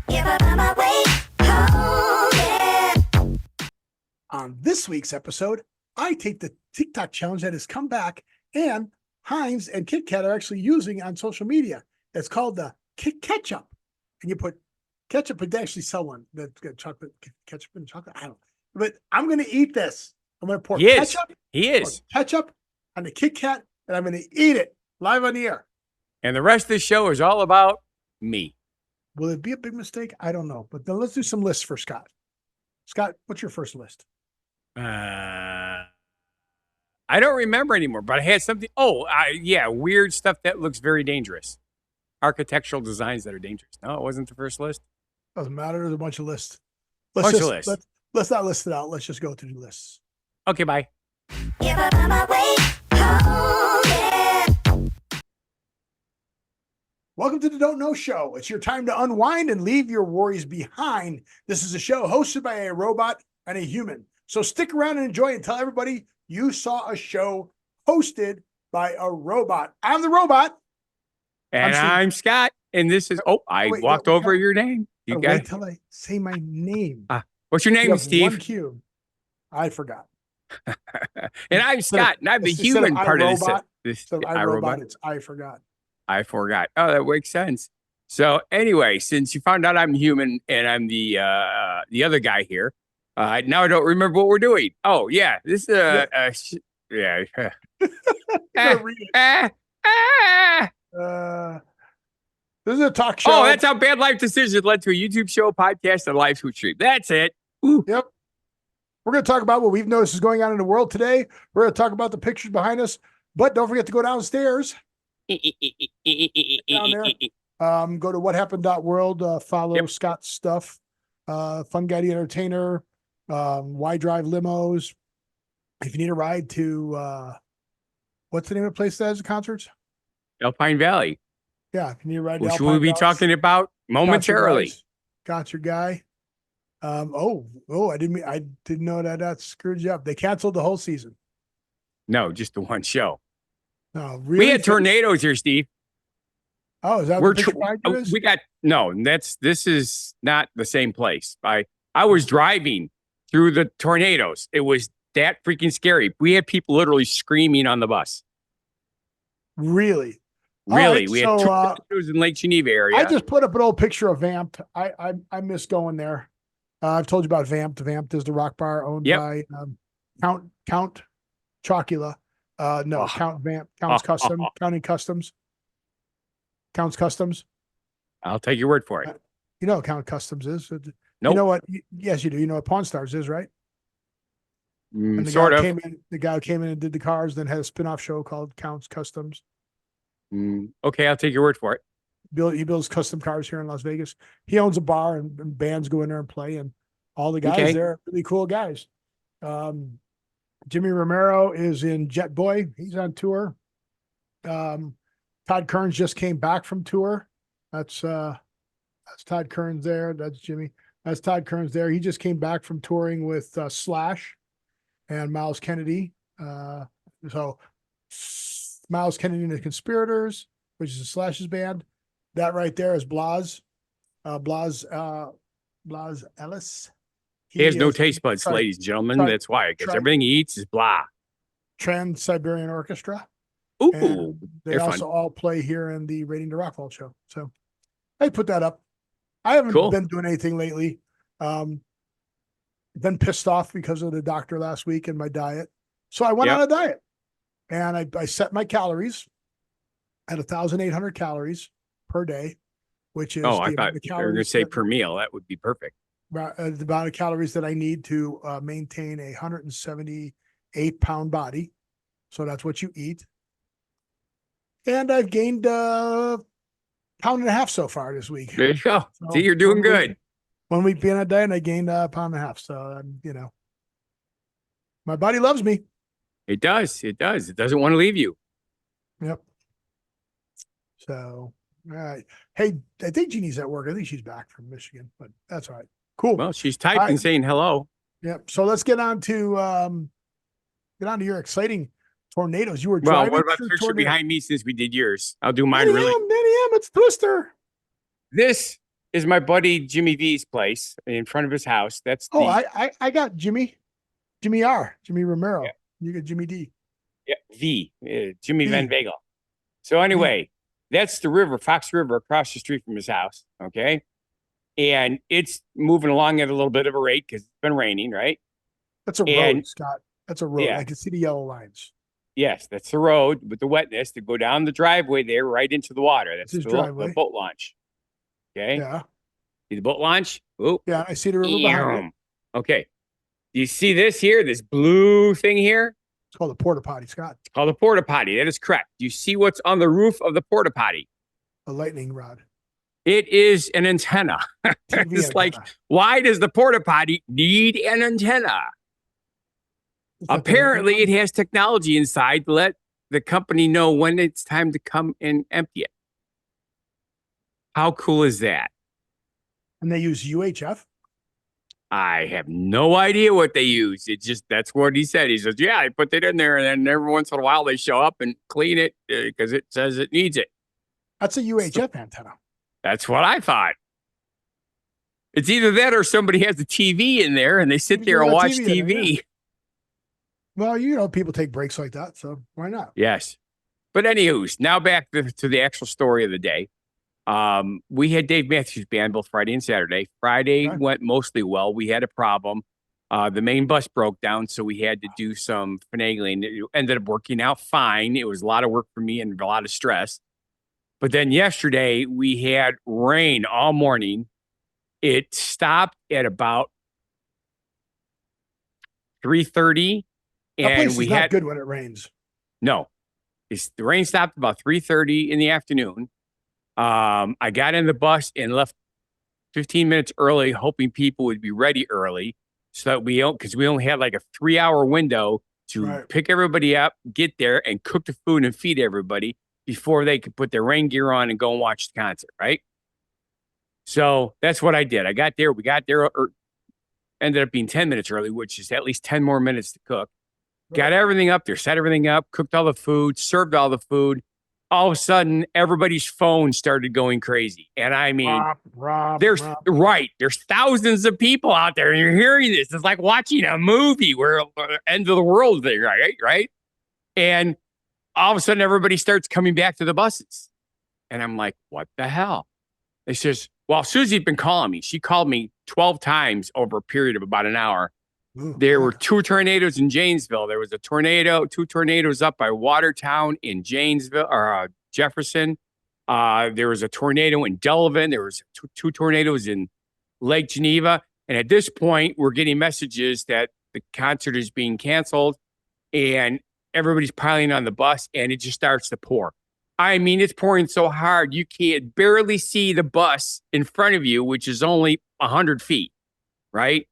If I find my way home, yeah. On this week's episode, I take the TikTok challenge that has come back and Heinz and Kit Kat are actually using on social media. It's called the Ketchup. And you put ketchup, but they actually sell one that's got chocolate, ketchup and chocolate. I don't know. But I'm going to eat this. I'm going to pour ketchup on the Kit Kat, and I'm going to eat it live on the air. And the rest of the show is all about me. Will it be a big mistake? I don't know. But then let's do some lists for Scott. Scott, what's your first list? I don't remember anymore, but I had something. Weird stuff that looks very dangerous. Architectural designs that are dangerous. No, it wasn't the first list. Doesn't matter. There's a bunch of lists. Let's not list it out. Let's just go through the lists. Okay, bye. If I find my way home, yeah. Welcome to the Don't Know Show. It's your time to unwind and leave your worries behind. This is a show hosted by a robot and a human. So stick around and enjoy and tell everybody you saw a show hosted by a robot. I'm the robot. And I'm Scott. And this is, walked over your name. You got wait till I say my name. What's your name, Steve? One cue. I forgot. And I'm Scott, and I'm the human part of this. iRobot, it's I forgot. I forgot. Oh, that makes sense. So anyway, since you found out I'm human and I'm the other guy here, now I don't remember what we're doing. Oh yeah, this is This is a talk show. Oh, that's how bad life decisions led to a YouTube show, podcast, and live stream. That's it. Ooh. Yep. We're going to talk about what we've noticed is going on in the world today. We're going to talk about the pictures behind us, but don't forget to go downstairs. Down there. Go to whathappened.world. Follow Scott's stuff. Funguy The Entertainer. Why Drive Limos. If you need a ride to, what's the name of the place that has the concerts? Alpine Valley. Yeah, if you need a ride to Which we'll be talking about momentarily. Got your guy. I didn't know that screwed you up. They canceled the whole season. No, just the one show. No, really. We had tornadoes here, Steve. Oh, is that what the picture this is not the same place. I was driving through the tornadoes. It was that freaking scary. We had people literally screaming on the bus. Really? Really, right, we had tornadoes in Lake Geneva area. I just put up an old picture of Vamped. I miss going there. I've told you about Vamped. Vamped is the rock bar owned by Count Chocula. Count Vamp. Counting Customs. Counts Customs. I'll take your word for it. You know what Count Customs is? Nope. You know what? Yes, you do. You know what Pawn Stars is, right? Sort of. The guy who came in and did the cars, then had a spin-off show called Counts Customs. Okay, I'll take your word for it. He builds custom cars here in Las Vegas. He owns a bar and bands go in there and play, and all the guys there are really cool guys. Jimmy Romero is in Jet Boy. He's on tour. Todd Kearns just came back from tour. That's Todd Kearns there. That's Jimmy. That's Todd Kearns there. He just came back from touring with Slash and Miles Kennedy. So Miles Kennedy and the Conspirators, which is Slash's band. That right there is Blas. Blas Ellis. He has no taste buds, ladies and gentlemen. That's why, because everything he eats is blah. Trans-Siberian Orchestra. Ooh, and they also fun. all play here in the Rating to Rockfall show. So I put that up. I haven't been doing anything lately. Been pissed off because of the doctor last week and my diet. So I went on a diet. And I set my calories at 1,800 calories per day, which is I thought you were going to say per meal. That would be perfect. The amount of calories that I need to maintain a 178-pound body. So that's what you eat. And I've gained a pound and a half so far this week. There you go. So see, you're doing good. 1 week being on a diet, and I gained a pound and a half. So, my body loves me. It does. It does. It doesn't want to leave you. Yep. So, all right. Hey, I think Jeannie's at work. I think she's back from Michigan, but that's all right. Cool. Well, she's typing saying hello. Yep. So let's get on to your exciting tornadoes. You were driving. Well, what about the picture behind me since we did yours? I'll do mine It's Twister. This is my buddy Jimmy V's place in front of his house. That's Oh, I got Jimmy Romero. yeah, You got Jimmy D. yeah, Jimmy V. Van Bagel. So anyway, that's the river, Fox River, across the street from his house. Okay, and it's moving along at a little bit of a rate because it's been raining, right? That's a And road, Scott. That's a road. yeah, I can see the yellow lines. yes, that's the road with the wetness to go down the driveway there, right into the water. That's This is the driveway. boat launch. Okay, Yeah. see the boat launch? Oh, Yeah, I see the river behind it. okay. Do you see this here? This blue thing here? It's called a porta potty, Scott. It's called a porta potty. That is correct. Do you see what's on the roof of the porta potty? A lightning rod. It is an antenna. TV It's like, antenna. why does the porta potty need an antenna? Is that the Apparently, it antenna? has technology inside to let the company know when it's time to come and empty it. How cool is that? And they use UHF. I have no idea what they use. It just, that's what he said. He says, yeah, I put it in there. And then every once in a while they show up and clean it because it says it needs it. That's a UHF antenna. That's what I thought. It's either that or somebody has a TV in there and they sit Maybe there you and got watch TV in there, TV. yeah. Well, you know, people take breaks like that, so why not? Yes. But anywho's, now back to the actual story of the day. We had Dave Matthews Band both Friday and Saturday. Friday Okay. went mostly well. We had a problem. The main bus broke down, so we had to do some finagling. It ended up working out fine. It was a lot of work for me and a lot of stress. But then yesterday we had rain all morning. It stopped at about 3:30, That place and we is not had good when it rains. no. The rain stopped about 3:30 in the afternoon. I got in the bus and left 15 minutes early, hoping people would be ready early, so that because we only had like a 3-hour window to Right. pick everybody up, get there, and cook the food and feed everybody before they could put their rain gear on and go and watch the concert. Right. So that's what I did. I got there. We got there. Ended up being 10 minutes early, which is at least 10 more minutes to cook. Got everything up there, set everything up, cooked all the food, served all the food. All of a sudden, everybody's phone started going crazy. And I mean, there's thousands of people out there and you're hearing this. It's like watching a movie where end of the world thing, right? And all of a sudden, everybody starts coming back to the buses. And I'm like, what the hell? They says, well, Susie's been calling me. She called me 12 times over a period of about an hour. There were 2 tornadoes in Janesville. There was 2 tornadoes up by Watertown in Janesville or Jefferson. There was a tornado in Delavan. There was 2 tornadoes in Lake Geneva. And at this point, we're getting messages that the concert is being canceled and everybody's piling on the bus and it just starts to pour. I mean, it's pouring so hard, you can't barely see the bus in front of you, which is only 100 feet, right?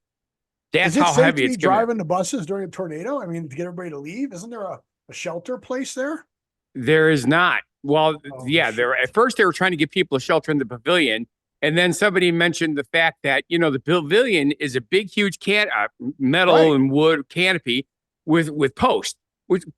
That's how heavy it's driving the buses during a tornado. I mean, to get everybody to leave, isn't there a shelter place there? There is not. Well, yeah, at first they were trying to get people to shelter in the pavilion, and then somebody mentioned the fact that the pavilion is a big, huge metal and wood canopy with posts,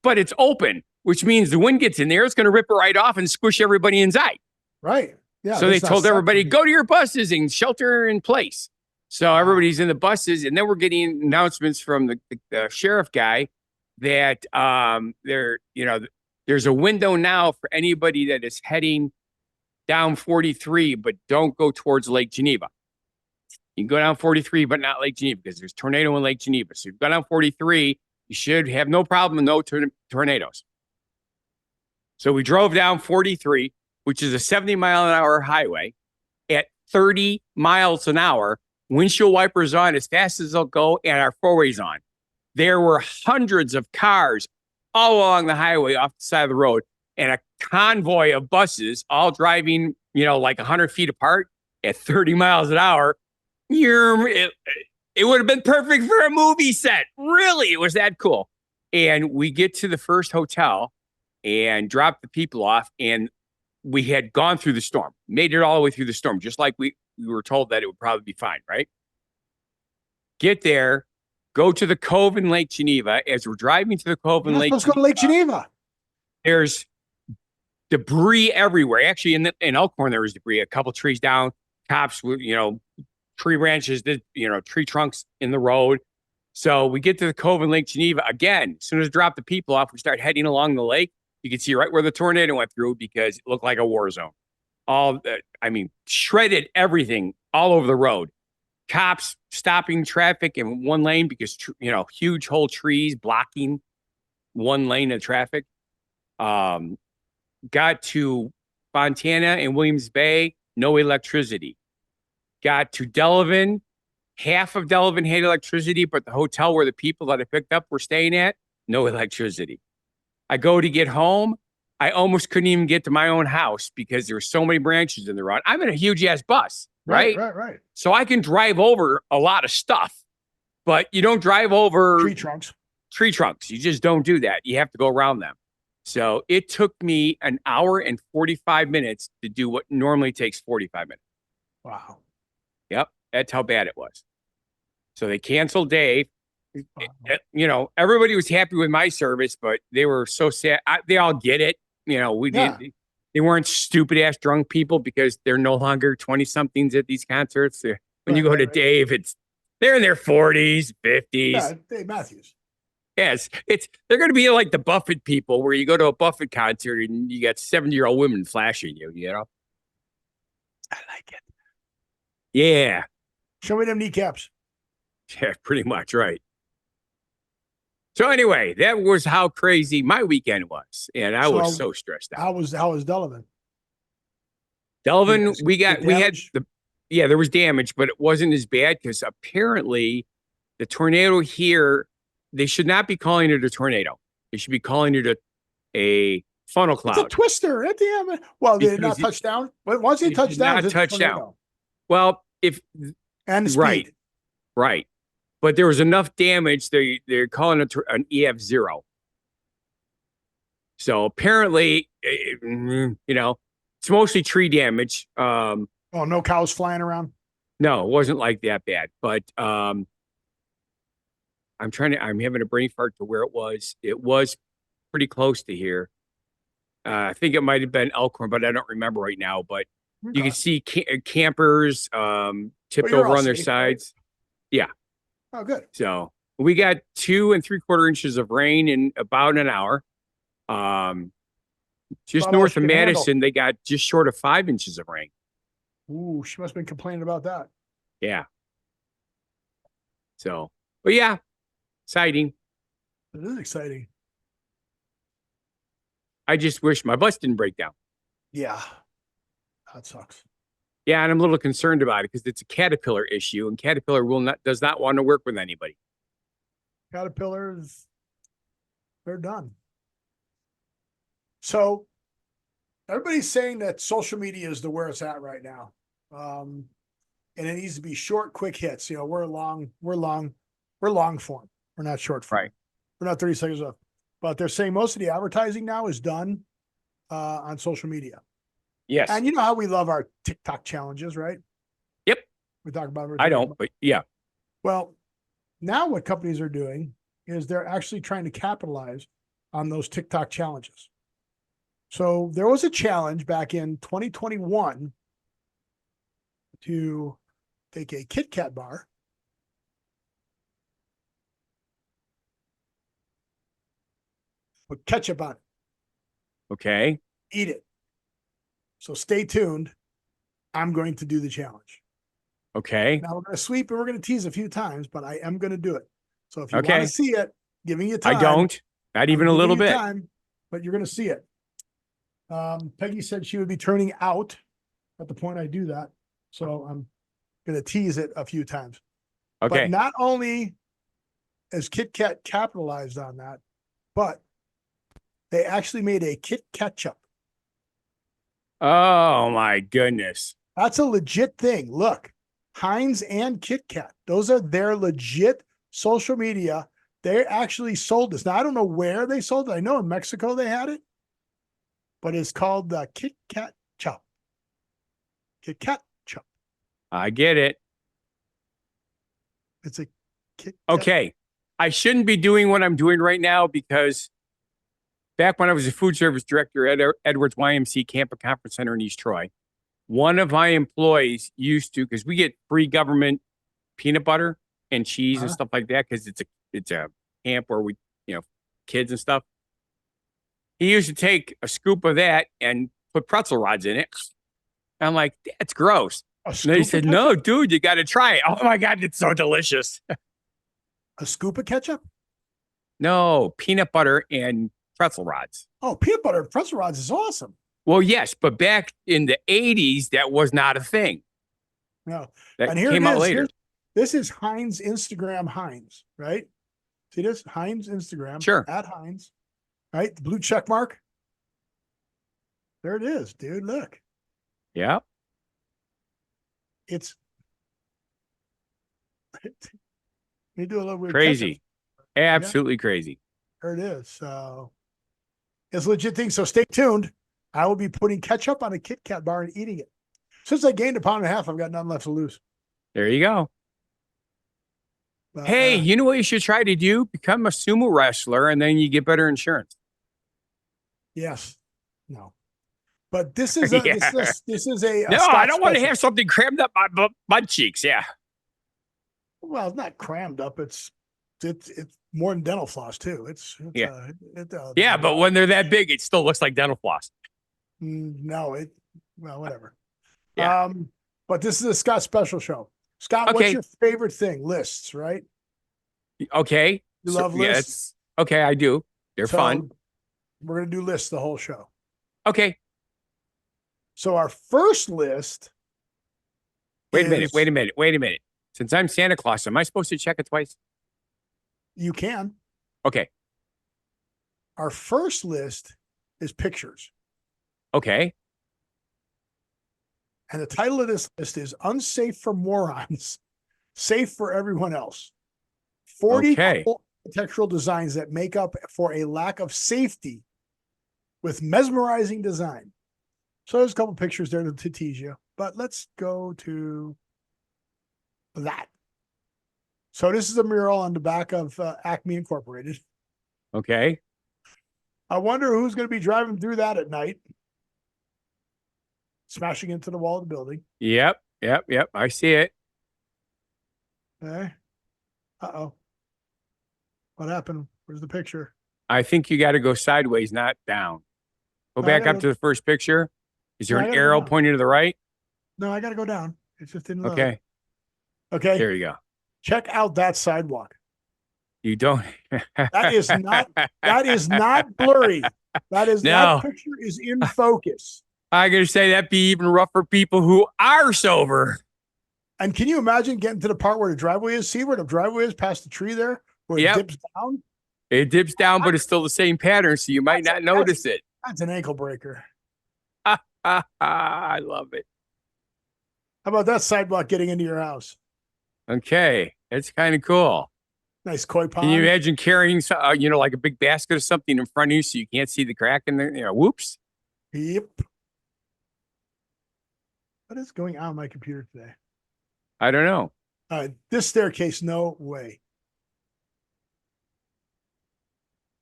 but it's open, which means the wind gets in there, it's going to rip it right off and squish everybody inside. Right. Yeah. So they told everybody go to your buses and shelter in place. So everybody's in the buses, and then we're getting announcements from the sheriff guy that there's a window now for anybody that is heading down 43, but don't go towards Lake Geneva. You can go down 43, but not Lake Geneva because there's tornado in Lake Geneva. So if you go down 43, you should have no problem with no tornadoes. So we drove down 43, which is a 70-mile-an-hour highway at 30 miles an hour. Windshield wipers on as fast as they'll go, and our four-ways on. There were hundreds of cars all along the highway off the side of the road, and a convoy of buses all driving, like 100 feet apart at 30 miles an hour. It would have been perfect for a movie set. Really, it was that cool. And we get to the first hotel and drop the people off, and we had gone through the storm, made it all the way through the storm, just like we were told that it would probably be fine, right? Get there, go to the Cove in Lake Geneva. As we're driving to the Cove in Lake Geneva. Let's go to Lake Geneva. There's debris everywhere. Actually, in Elkhorn, there was debris. A couple trees down, cops with, tree branches, tree trunks in the road. So we get to the Cove in Lake Geneva again. As soon as we drop the people off, we start heading along the lake. You can see right where the tornado went through because it looked like a war zone. Shredded everything all over the road. Cops stopping traffic in one lane because, huge whole trees blocking one lane of traffic. Got to Fontana and Williams Bay, no electricity. Got to Delavan, half of Delavan had electricity, but the hotel where the people that I picked up were staying at, no electricity. I go to get home. I almost couldn't even get to my own house because there were so many branches in the road. I'm in a huge ass bus, right? Right. So I can drive over a lot of stuff, but you don't drive over tree trunks. You just don't do that. You have to go around them. So it took me an hour and 45 minutes to do what normally takes 45 minutes. Wow. Yep. That's how bad it was. So they canceled Dave. Everybody was happy with my service, but they were so sad. They all get it. They weren't stupid ass drunk people because they're no longer 20 somethings at these concerts. When you go to Dave, they're in their 40s, 50s. Yeah, Dave Matthews. Yes, they're going to be like the Buffett people where you go to a Buffett concert and you got 70-year-old women flashing you, I like it. Yeah. Show me them kneecaps. Yeah, pretty much, right. So anyway, that was how crazy my weekend was. And I was so stressed out. How was Delavan? Delavan, there was damage, but it wasn't as bad because apparently the tornado here, they should not be calling it a tornado. They should be calling it a funnel cloud. It's a twister at the end. Well, did it not touch down? Once it touched down, not touch down. Well, and the speed. Right. But there was enough damage. They're calling it an EF0. So apparently, it's mostly tree damage. No cows flying around? No, it wasn't like that bad. But I'm having a brain fart to where it was. It was pretty close to here. I think it might have been Elkhorn, but I don't remember right now. But you can see campers tipped over on their sides. Right? Yeah. Oh, good. So we got 2 3/4 inches of rain in about an hour. Just north of Madison, they got just short of 5 inches of rain. Ooh, she must have been complaining about that. Yeah. So, but yeah, exciting. It is exciting. I just wish my bus didn't break down. Yeah. That sucks. Yeah, and I'm a little concerned about it because it's a Caterpillar issue, and Caterpillar does not want to work with anybody. Caterpillars, they're done. So everybody's saying that social media is where it's at right now. And it needs to be short, quick hits. We're long form. We're not short form. Right. We're not 30 seconds up. But they're saying most of the advertising now is done on social media. Yes. And you know how we love our TikTok challenges, right? Yep. We talk about it. I don't, but yeah. Well, now what companies are doing is they're actually trying to capitalize on those TikTok challenges. So there was a challenge back in 2021 to take a Kit Kat bar, put ketchup on it. Okay. Eat it. So stay tuned. I'm going to do the challenge. Okay. Now we're going to sweep and we're going to tease a few times, but I am going to do it. So if you want to see it, giving you time. I don't. Not even a little bit. Time, but you're going to see it. Peggy said she would be turning out at the point I do that. So I'm going to tease it a few times. Okay. But not only is Kit Kat capitalized on that, but they actually made a Kit Ketchup. Oh my goodness. That's a legit thing. Look, Heinz and Kit Kat, those are their legit social media. They actually sold this. Now, I don't know where they sold it. I know in Mexico they had it, but it's called the Kit Kat Chop. Kit Kat Chop. I get it. It's a Kit Kat. Okay. I shouldn't be doing what I'm doing right now because back when I was a food service director at Edwards YMC Camp and Conference Center in East Troy, one of my employees used to, because we get free government peanut butter and cheese and stuff like that, because it's a camp where we, kids and stuff. He used to take a scoop of that and put pretzel rods in it. I'm like, that's gross. And then he said, no, dude, you got to try it. Oh my God, it's so delicious. A scoop of ketchup? No, peanut butter and pretzel rods. Oh, peanut butter and pretzel rods is awesome. Well, yes, but back in the 80s, that was not a thing. No. That and here came it out is. later. This is Heinz Instagram Heinz, right? See this? Heinz Instagram. Sure. At Heinz. Right? The blue check mark. There it is, dude. Look. Yeah. It's you do a little weird crazy. Ketchup. Absolutely crazy. There it is. So it's a legit thing. So stay tuned. I will be putting ketchup on a Kit Kat bar and eating it. Since I gained 1.5 pounds, I've got nothing left to lose. There you go. But, hey, you know what you should try to do? Become a sumo wrestler, and then you get better insurance. Yes. No. But this is a, this is a no, Scott I don't want to special. have something crammed up my butt cheeks. Yeah. Well, it's not crammed up. It's more than dental floss too. Yeah. But when they're that big, it still looks like dental floss. No, well, whatever. Yeah. But this is a Scott special show. Scott, what's your favorite thing? Lists, right? Okay. You love lists? Okay, I do. They're fun. We're gonna do lists the whole show. Okay. So our first list. Wait a minute. Since I'm Santa Claus, am I supposed to check it twice? You can. Okay. Our first list is pictures. Okay. And the title of this list is Unsafe for Morons, Safe for Everyone Else. 40 cool architectural designs that make up for a lack of safety with mesmerizing design. So there's a couple pictures there to tease you, but let's go to that. So this is a mural on the back of Acme Incorporated. Okay. I wonder who's going to be driving through that at night. Smashing into the wall of the building. Yep. I see it. Okay. Uh-oh. What happened? Where's the picture? I think you got to go sideways, not down. Go back up to the first picture. Is there an arrow pointing to the right? No, I got to go down. It just didn't load. Okay. There you go. Check out that sidewalk. You don't. That is not blurry. That picture is in focus. I gotta say that'd be even rough for people who are sober. And can you imagine getting to the part where the driveway is? See where the driveway is past the tree there? Where it dips down? It dips down, but it's still the same pattern, so you might not notice it. That's an ankle breaker. I love it. How about that sidewalk getting into your house? Okay, that's kind of cool. Nice koi pond. Can you imagine carrying, like a big basket of something in front of you so you can't see the crack in there? Whoops. Yep. What is going on my computer today? I don't know. This staircase, no way.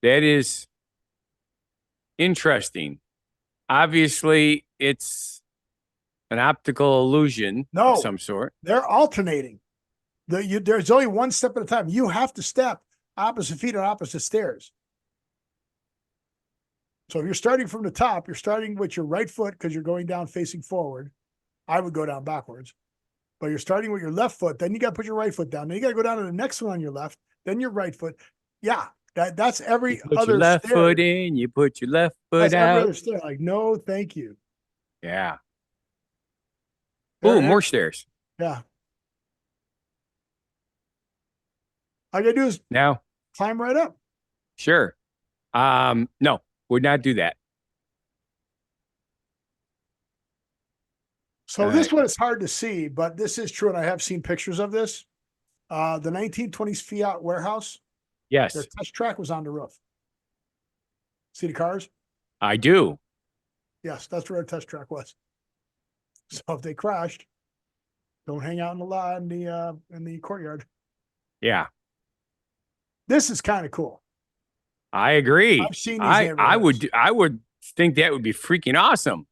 That is interesting. Obviously, it's an optical illusion of some sort. They're alternating. There's only one step at a time. You have to step opposite feet on opposite stairs. So if you're starting from the top, you're starting with your right foot because you're going down facing forward. I would go down backwards. But you're starting with your left foot. Then you got to put your right foot down. Then you got to go down to the next one on your left. Then your right foot. Yeah, that's every other stair. Your left foot in. You put your left foot out. Every other stair. Like, no, thank you. Yeah. Ooh, more stairs. Yeah. All you got to do is now climb right up. Sure. No, would not do that. So this one is hard to see, but this is true, and I have seen pictures of this. The 1920s Fiat warehouse. Yes. Their test track was on the roof. See the cars? I do. Yes, that's where our test track was. So if they crashed, don't hang out in the lot in the courtyard. Yeah. This is kind of cool. I agree. I've seen these I would think that would be freaking awesome.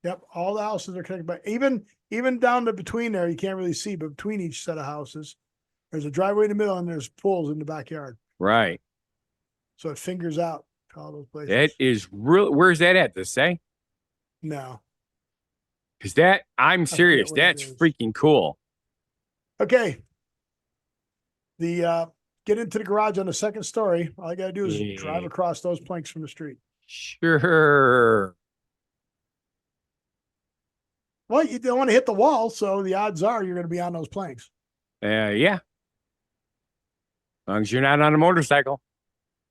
Yep, all the houses are connected by even down to between there. You can't really see, but between each set of houses, there's a driveway in the middle and there's pools in the backyard. Right. So it fingers out to all those places. That is real. Where's that at? Does it say? No. Because that, I'm I forget serious. what it That's is. freaking cool. Okay. The get into the garage on the second story. All I gotta do is drive Yeah. across those planks from the street. Sure. Well, you don't want to hit the wall, so the odds are you're gonna be on those planks. Yeah. As long as you're not on a motorcycle.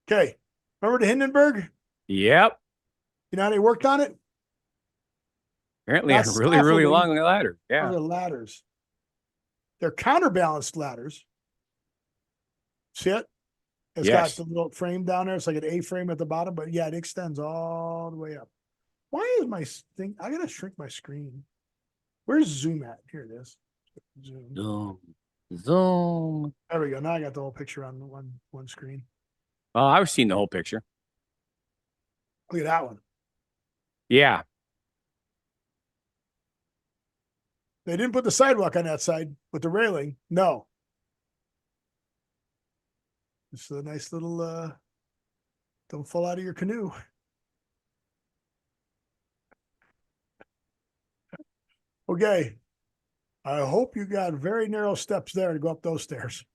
Okay. Remember the Hindenburg? Yep. You know how they worked on it? Apparently, Not on really, really scaffolding. long ladder. Those Yeah. are ladders. They're counterbalanced ladders. See it? It's Yes. got the little frame down there. It's like an A-frame at the bottom, but yeah, it extends all the way up. Why is my thing? I gotta shrink my screen. Where's Zoom at? Here it is. Zoom. Zoom. There we go. Now I got the whole picture on one screen. Oh, I was seeing the whole picture. Look at that one. Yeah. They didn't put the sidewalk on that side with the railing. No. It's a nice little don't fall out of your canoe. Okay. I hope you got very narrow steps there to go up those stairs.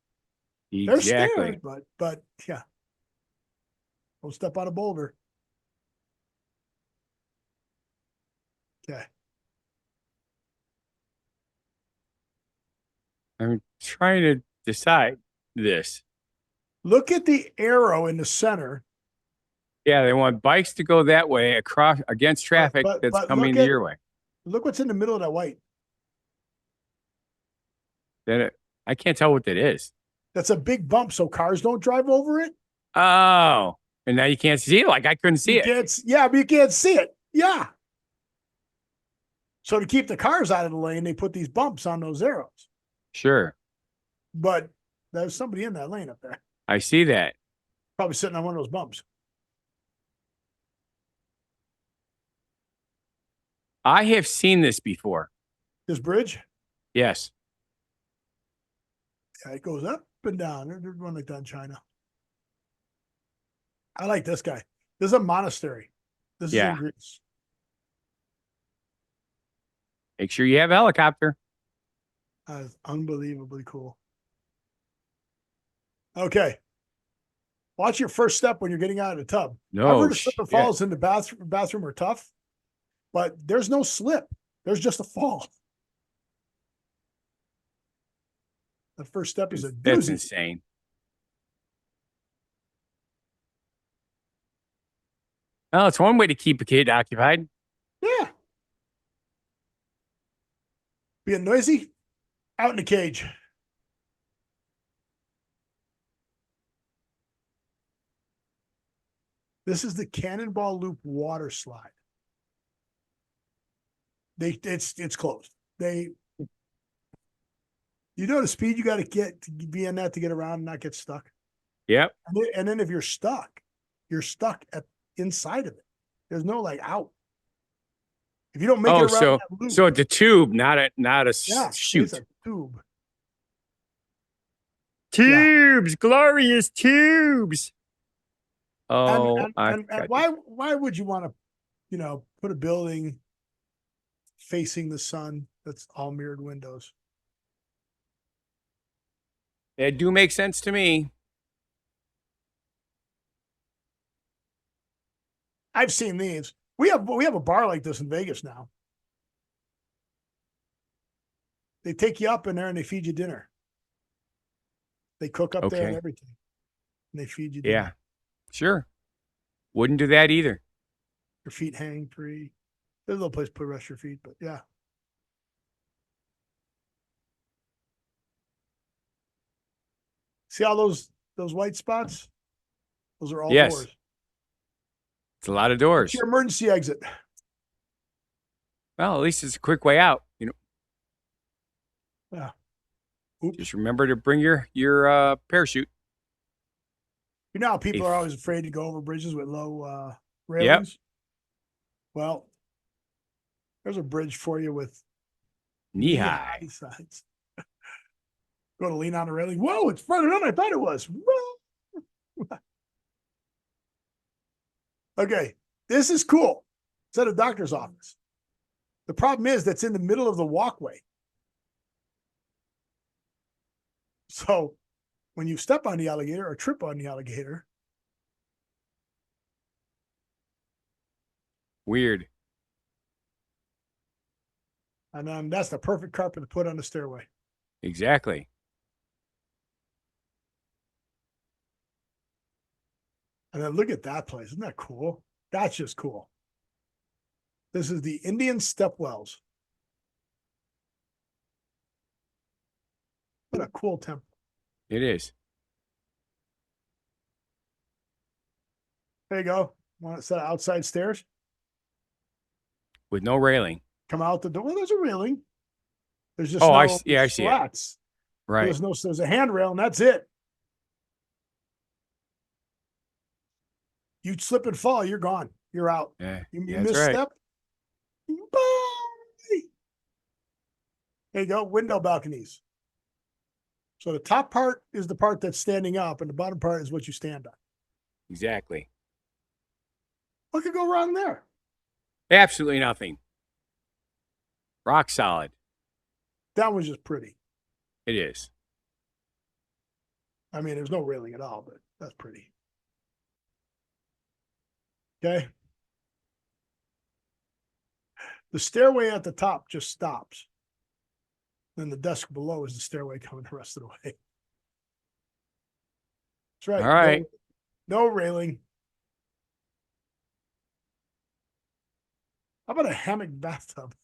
They're Exactly. stairs, but yeah. Don't step on a boulder. Okay. I'm trying to decide this. Look at the arrow in the center. Yeah, they want bikes to go that way across against traffic that's but coming look at- your way. Look what's in the middle of that white. Then I can't tell what that is. That's a big bump, so cars don't drive over it. Oh, and now you can't see it. Like I couldn't see it. Yeah, but you can't see it. Yeah. So to keep the cars out of the lane, they put these bumps on those arrows. Sure, But there's somebody in that lane up there, I see that. probably sitting on one of those bumps. I have seen this before. This bridge, Yes. yeah, it goes up and down. There's one like that in China. I like this guy. This is a monastery. This is Yeah. in Greece. Make sure you have a helicopter. That is unbelievably cool. Okay. Watch your first step when you're getting out of the tub. I've No heard of slip and shit. falls in the bathroom are tough, but there's no slip. There's just a fall. The first step is a That's doozy. insane. Oh, it's one way to keep a kid occupied. Yeah. Being noisy, out in the cage. This is the Cannonball Loop water slide. It's closed. You know the speed you got to get to be in that to get around and not get stuck. Yep. And then if you're stuck at inside of it. There's no like out. If you don't make it around that loop, so it's a tube, not a yeah, chute. it's a tube. Tubes, glorious tubes. Oh, And why would you want to, put a building facing the sun that's all mirrored windows? It do make sense to me. I've seen these. We have a bar like this in Vegas now. They take you up in there and they feed you dinner. They cook up there and Okay. everything. And they feed you dinner. Yeah, sure. Wouldn't do that either. Your feet hang free. There's a little place to put rest your feet, but yeah. See all those white spots? Those are all Yes. doors. It's a lot of It's doors. your emergency exit. Well, at least it's a quick way out. Yeah. Oops. Just remember to bring your parachute. You know how people If- are always afraid to go over bridges with low railings? Well, There's a bridge for you with Knee-high. signs. Go to lean on the railing. Whoa, it's further than I thought it was. Whoa. Okay, this is cool. It's at a doctor's office. The problem is that's in the middle of the walkway. So when you step on the alligator or trip on the alligator. Weird. And then that's the perfect carpet to put on the stairway. Exactly. And then look at that place. Isn't that cool? That's just cool. This is the Indian Stepwells. What a cool temple. It is. There you go. Want a set of outside stairs? With no railing. Come out the door. Well, there's a railing. There's just I no see it. slats. Right. There's a handrail, and that's it. You slip and fall, you're gone. You're out. Yeah, You that's misstep. right. Bye. There you go. Window balconies. So the top part is the part that's standing up, and the bottom part is what you stand on. Exactly. What could go wrong there? Absolutely nothing. Rock solid. That was just pretty. It is. I mean, there's no railing at all, but that's pretty. Okay. The stairway at the top just stops. Then the desk below is the stairway coming the rest of the way. That's right. All right. No railing. How about a hammock bathtub?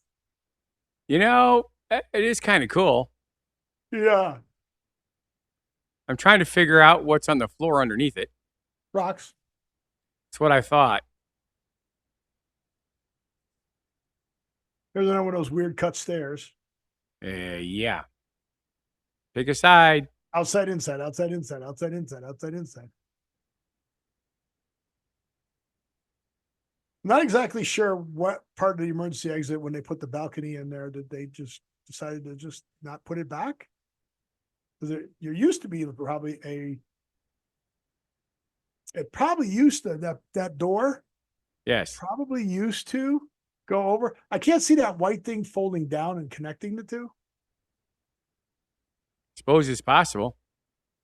You know, it is kind of cool. Yeah. I'm trying to figure out what's on the floor underneath it. Rocks. That's what I thought. There's another one of those weird cut stairs. Yeah. Pick a side. Outside, inside, outside, inside, outside, inside, outside, inside. Not exactly sure what part of the emergency exit when they put the balcony in there did they just decided to just not put it back? Because there used to be probably it probably used to that door. Yes. Probably used to go over. I can't see that white thing folding down and connecting the two. Suppose it's possible.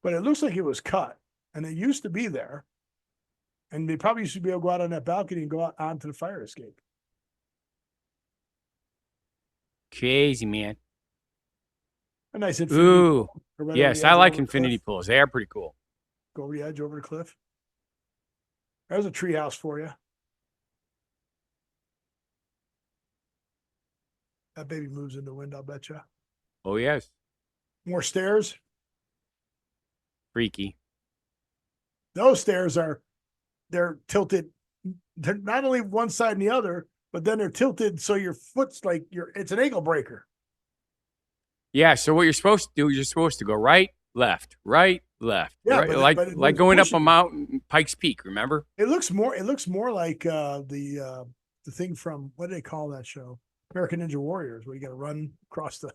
But it looks like it was cut, and it used to be there. And they probably used to be able to go out on that balcony and go out onto the fire escape. Crazy, man. A nice infinity. Ooh. Right yes, I like infinity pools. They are pretty cool. Go over the edge, over the cliff. There's a tree house for you. That baby moves in the wind, I'll bet you. Oh, yes. More stairs. Freaky. Those stairs they're tilted. They're not only one side and the other, but then they're tilted so your foot's like it's an ankle breaker. Yeah, so what you're supposed to do, you're supposed to go right, left, right, left. Yeah, right, like going up a mountain, Pikes Peak, remember? It looks more like the thing from, what do they call that show? American Ninja Warriors, where you got to run across the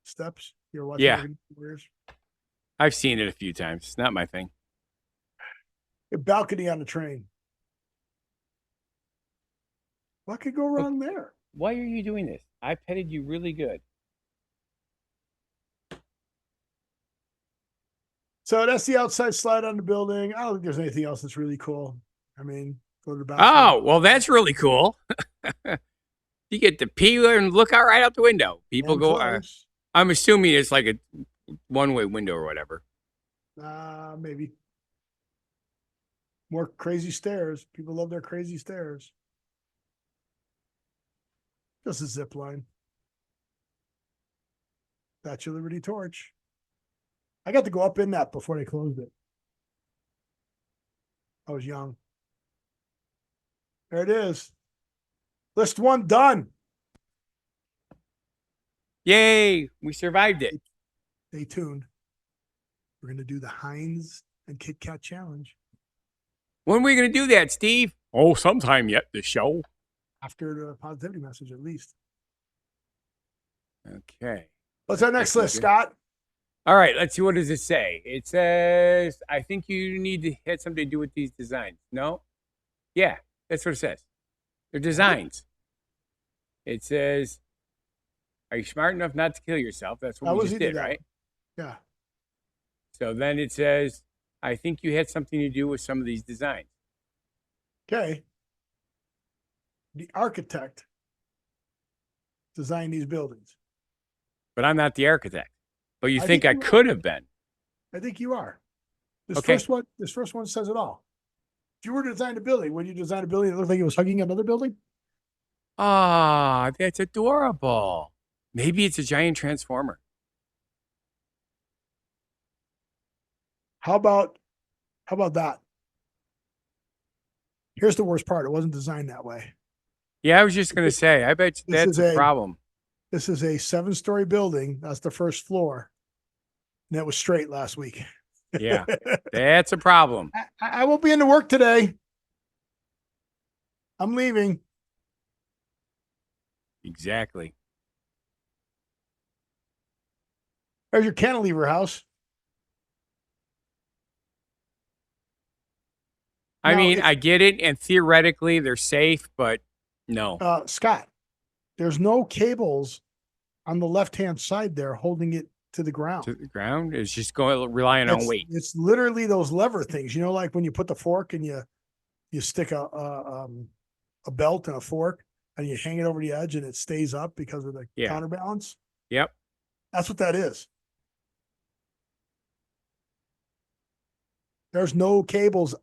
steps. You're watching American Ninja Warriors? I've seen it a few times. It's not my thing. A balcony on the train. What could go wrong there? Why are you doing this? I petted you really good. So that's the outside slide on the building. I don't think there's anything else that's really cool. I mean, go to the bathroom. Oh, well, that's really cool. You get to pee and look out right out the window. People And go. close. I'm assuming it's like a one-way window or whatever. Maybe. More crazy stairs. People love their crazy stairs. Just a zip line. Statue of Liberty torch. I got to go up in that before they closed it. I was young. There it is. List 1 done. Yay, we survived it. Stay tuned. We're going to do the Heinz and Kit Kat challenge. When are we going to do that, Steve? Oh, sometime yet, this show. after the positivity message, at least. Okay. What's our next list, Scott? All right, let's see. What does it say? It says, I think you need to have something to do with these designs. No? Yeah, that's what it says. They're designs. It says, are you smart enough not to kill yourself? That's what we just did, right? Yeah. So then it says, I think you had something to do with some of these designs. Okay. The architect designed these buildings. But I'm not the architect. But you think I could have been? I think you are. This Okay. first one says it all. If you were to design a building, would you design a building that looked like it was hugging another building? Ah, that's adorable. Maybe it's a giant transformer. How about that? Here's the worst part. It wasn't designed that way. Yeah, I was just going to say, I bet that's a problem. This is a 7-story building. That's the first floor. And that was straight last week. Yeah, that's a problem. I won't be into work today. I'm leaving. Exactly. There's your cantilever house. I mean, I get it, and theoretically they're safe, but no. Scott, there's no cables on the left-hand side there holding it to the ground. To the ground? It's just relying on weight. It's literally those lever things. You know, like when you put the fork and you stick a belt and a fork and you hang it over the edge and it stays up because of the counterbalance. Yep. That's what that is. There's no cables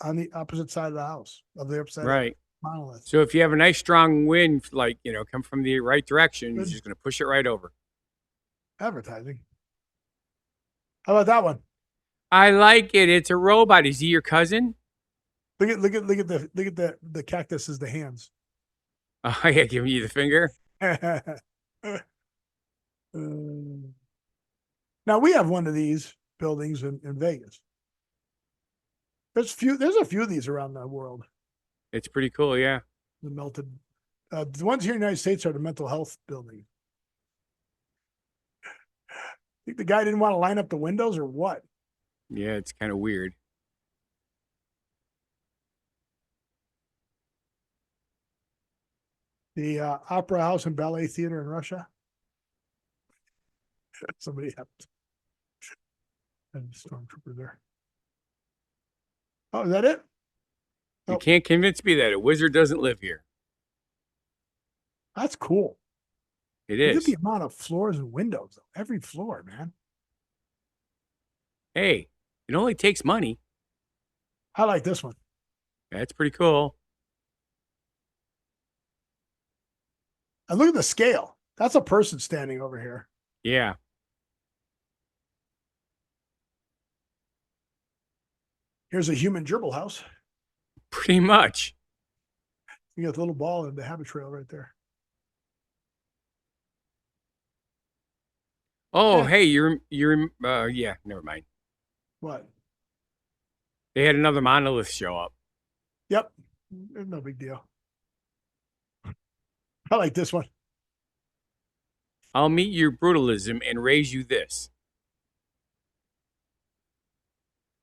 on the opposite side of the house, of the upside right monolith. So if you have a nice strong wind, like, come from the right direction, you're just going to push it right over. Advertising. How about that one? I like it. It's a robot. Is he your cousin? Look at the cactus as the hands. Oh yeah, giving you the finger. Now we have one of these buildings in Vegas. There's a few of these around the world. It's pretty cool, yeah. The melted, the ones here in the United States are the mental health building. Think the guy didn't want to line up the windows or what? Yeah, it's kind of weird. The Opera House and Ballet Theater in Russia. Somebody had a stormtrooper there. Oh, is that it? You can't convince me that a wizard doesn't live here. That's cool. It is. Look at the amount of floors and windows. Every floor, man. Hey, it only takes money. I like this one. That's pretty cool. And look at the scale. That's a person standing over here. Yeah. Here's a human gerbil house. Pretty much. You got the little ball and the habit trail right there. Oh, yeah. Hey, yeah, never mind. What? They had another monolith show up. Yep. No big deal. I like this one. I'll meet your brutalism and raise you this.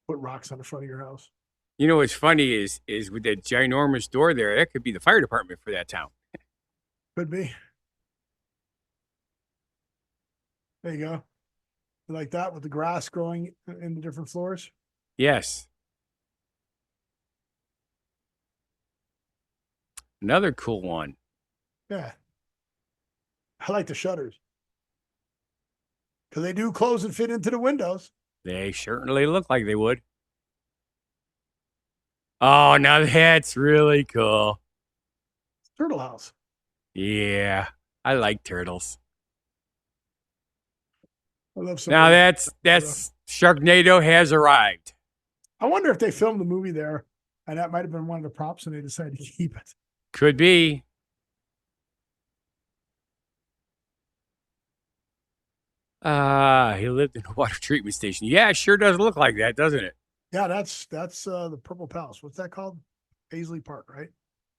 Put rocks on the front of your house. You know what's funny is with that ginormous door there, that could be the fire department for that town. Could be. There you go. Like that with the grass growing in the different floors? Yes. Another cool one. Yeah. I like the shutters. Because they do close and fit into the windows. They certainly look like they would. Oh, now that's really cool. Turtle house. Yeah, I like turtles. I love now that's Sharknado has arrived. I wonder if they filmed the movie there and that might have been one of the props and they decided to keep it. Could be. He lived in a water treatment station. Yeah, it sure does look like that, doesn't it? Yeah, that's the Purple Palace. What's that called? Paisley Park, right?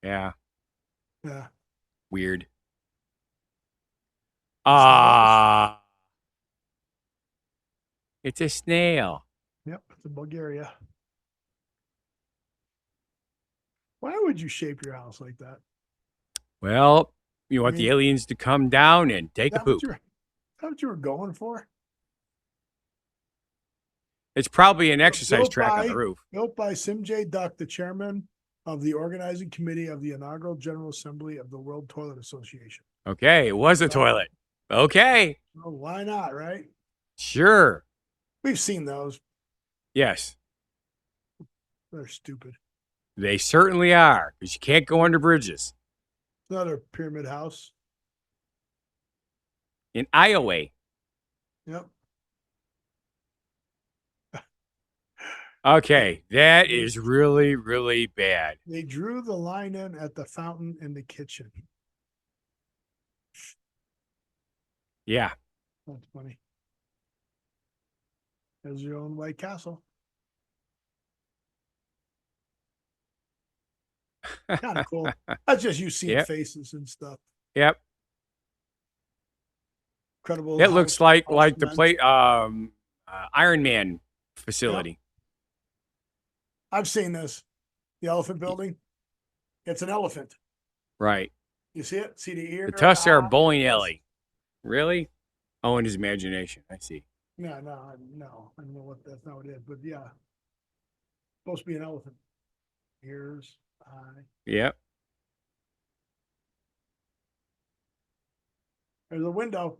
Yeah. Yeah. Weird. Snails? It's a snail. Yep, it's in Bulgaria. Why would you shape your house like that? Well, you want I the mean, aliens to come down and take a poop. is that what you were going for? It's probably an exercise Built track on the by roof. built by Sim J. Duck, the chairman of the organizing committee of the inaugural General Assembly of the World Toilet Association. Okay, it was a toilet. Okay, Well, why not, right? sure. We've seen those. Yes, They're stupid. they certainly are, because you can't go under bridges. Another pyramid house. In Iowa. Yep. Okay, that is really, really bad. They drew the line in at the fountain in the kitchen. Yeah. That's funny. There's your own White Castle. Kind of cool. That's just you seeing Yep. faces and stuff. Yep. Incredible. It looks like the plate Iron Man facility. Yep. I've seen this. The elephant building. It's an elephant. Right. You see it? See the ear? The tusks are a bowling alley. Really? Oh, in his imagination. I see. No. I don't know what that's not what it is, but yeah. Supposed to be an elephant. Ears, eye. Yep. There's a window.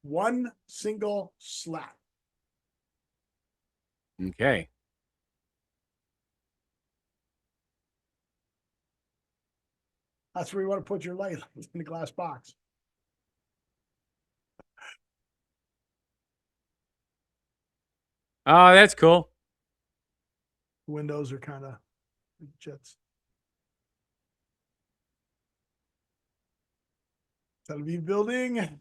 One single slat. Okay. That's where you want to put your light in the glass box. Oh, that's cool. Windows are kind of jets. Tel Aviv building.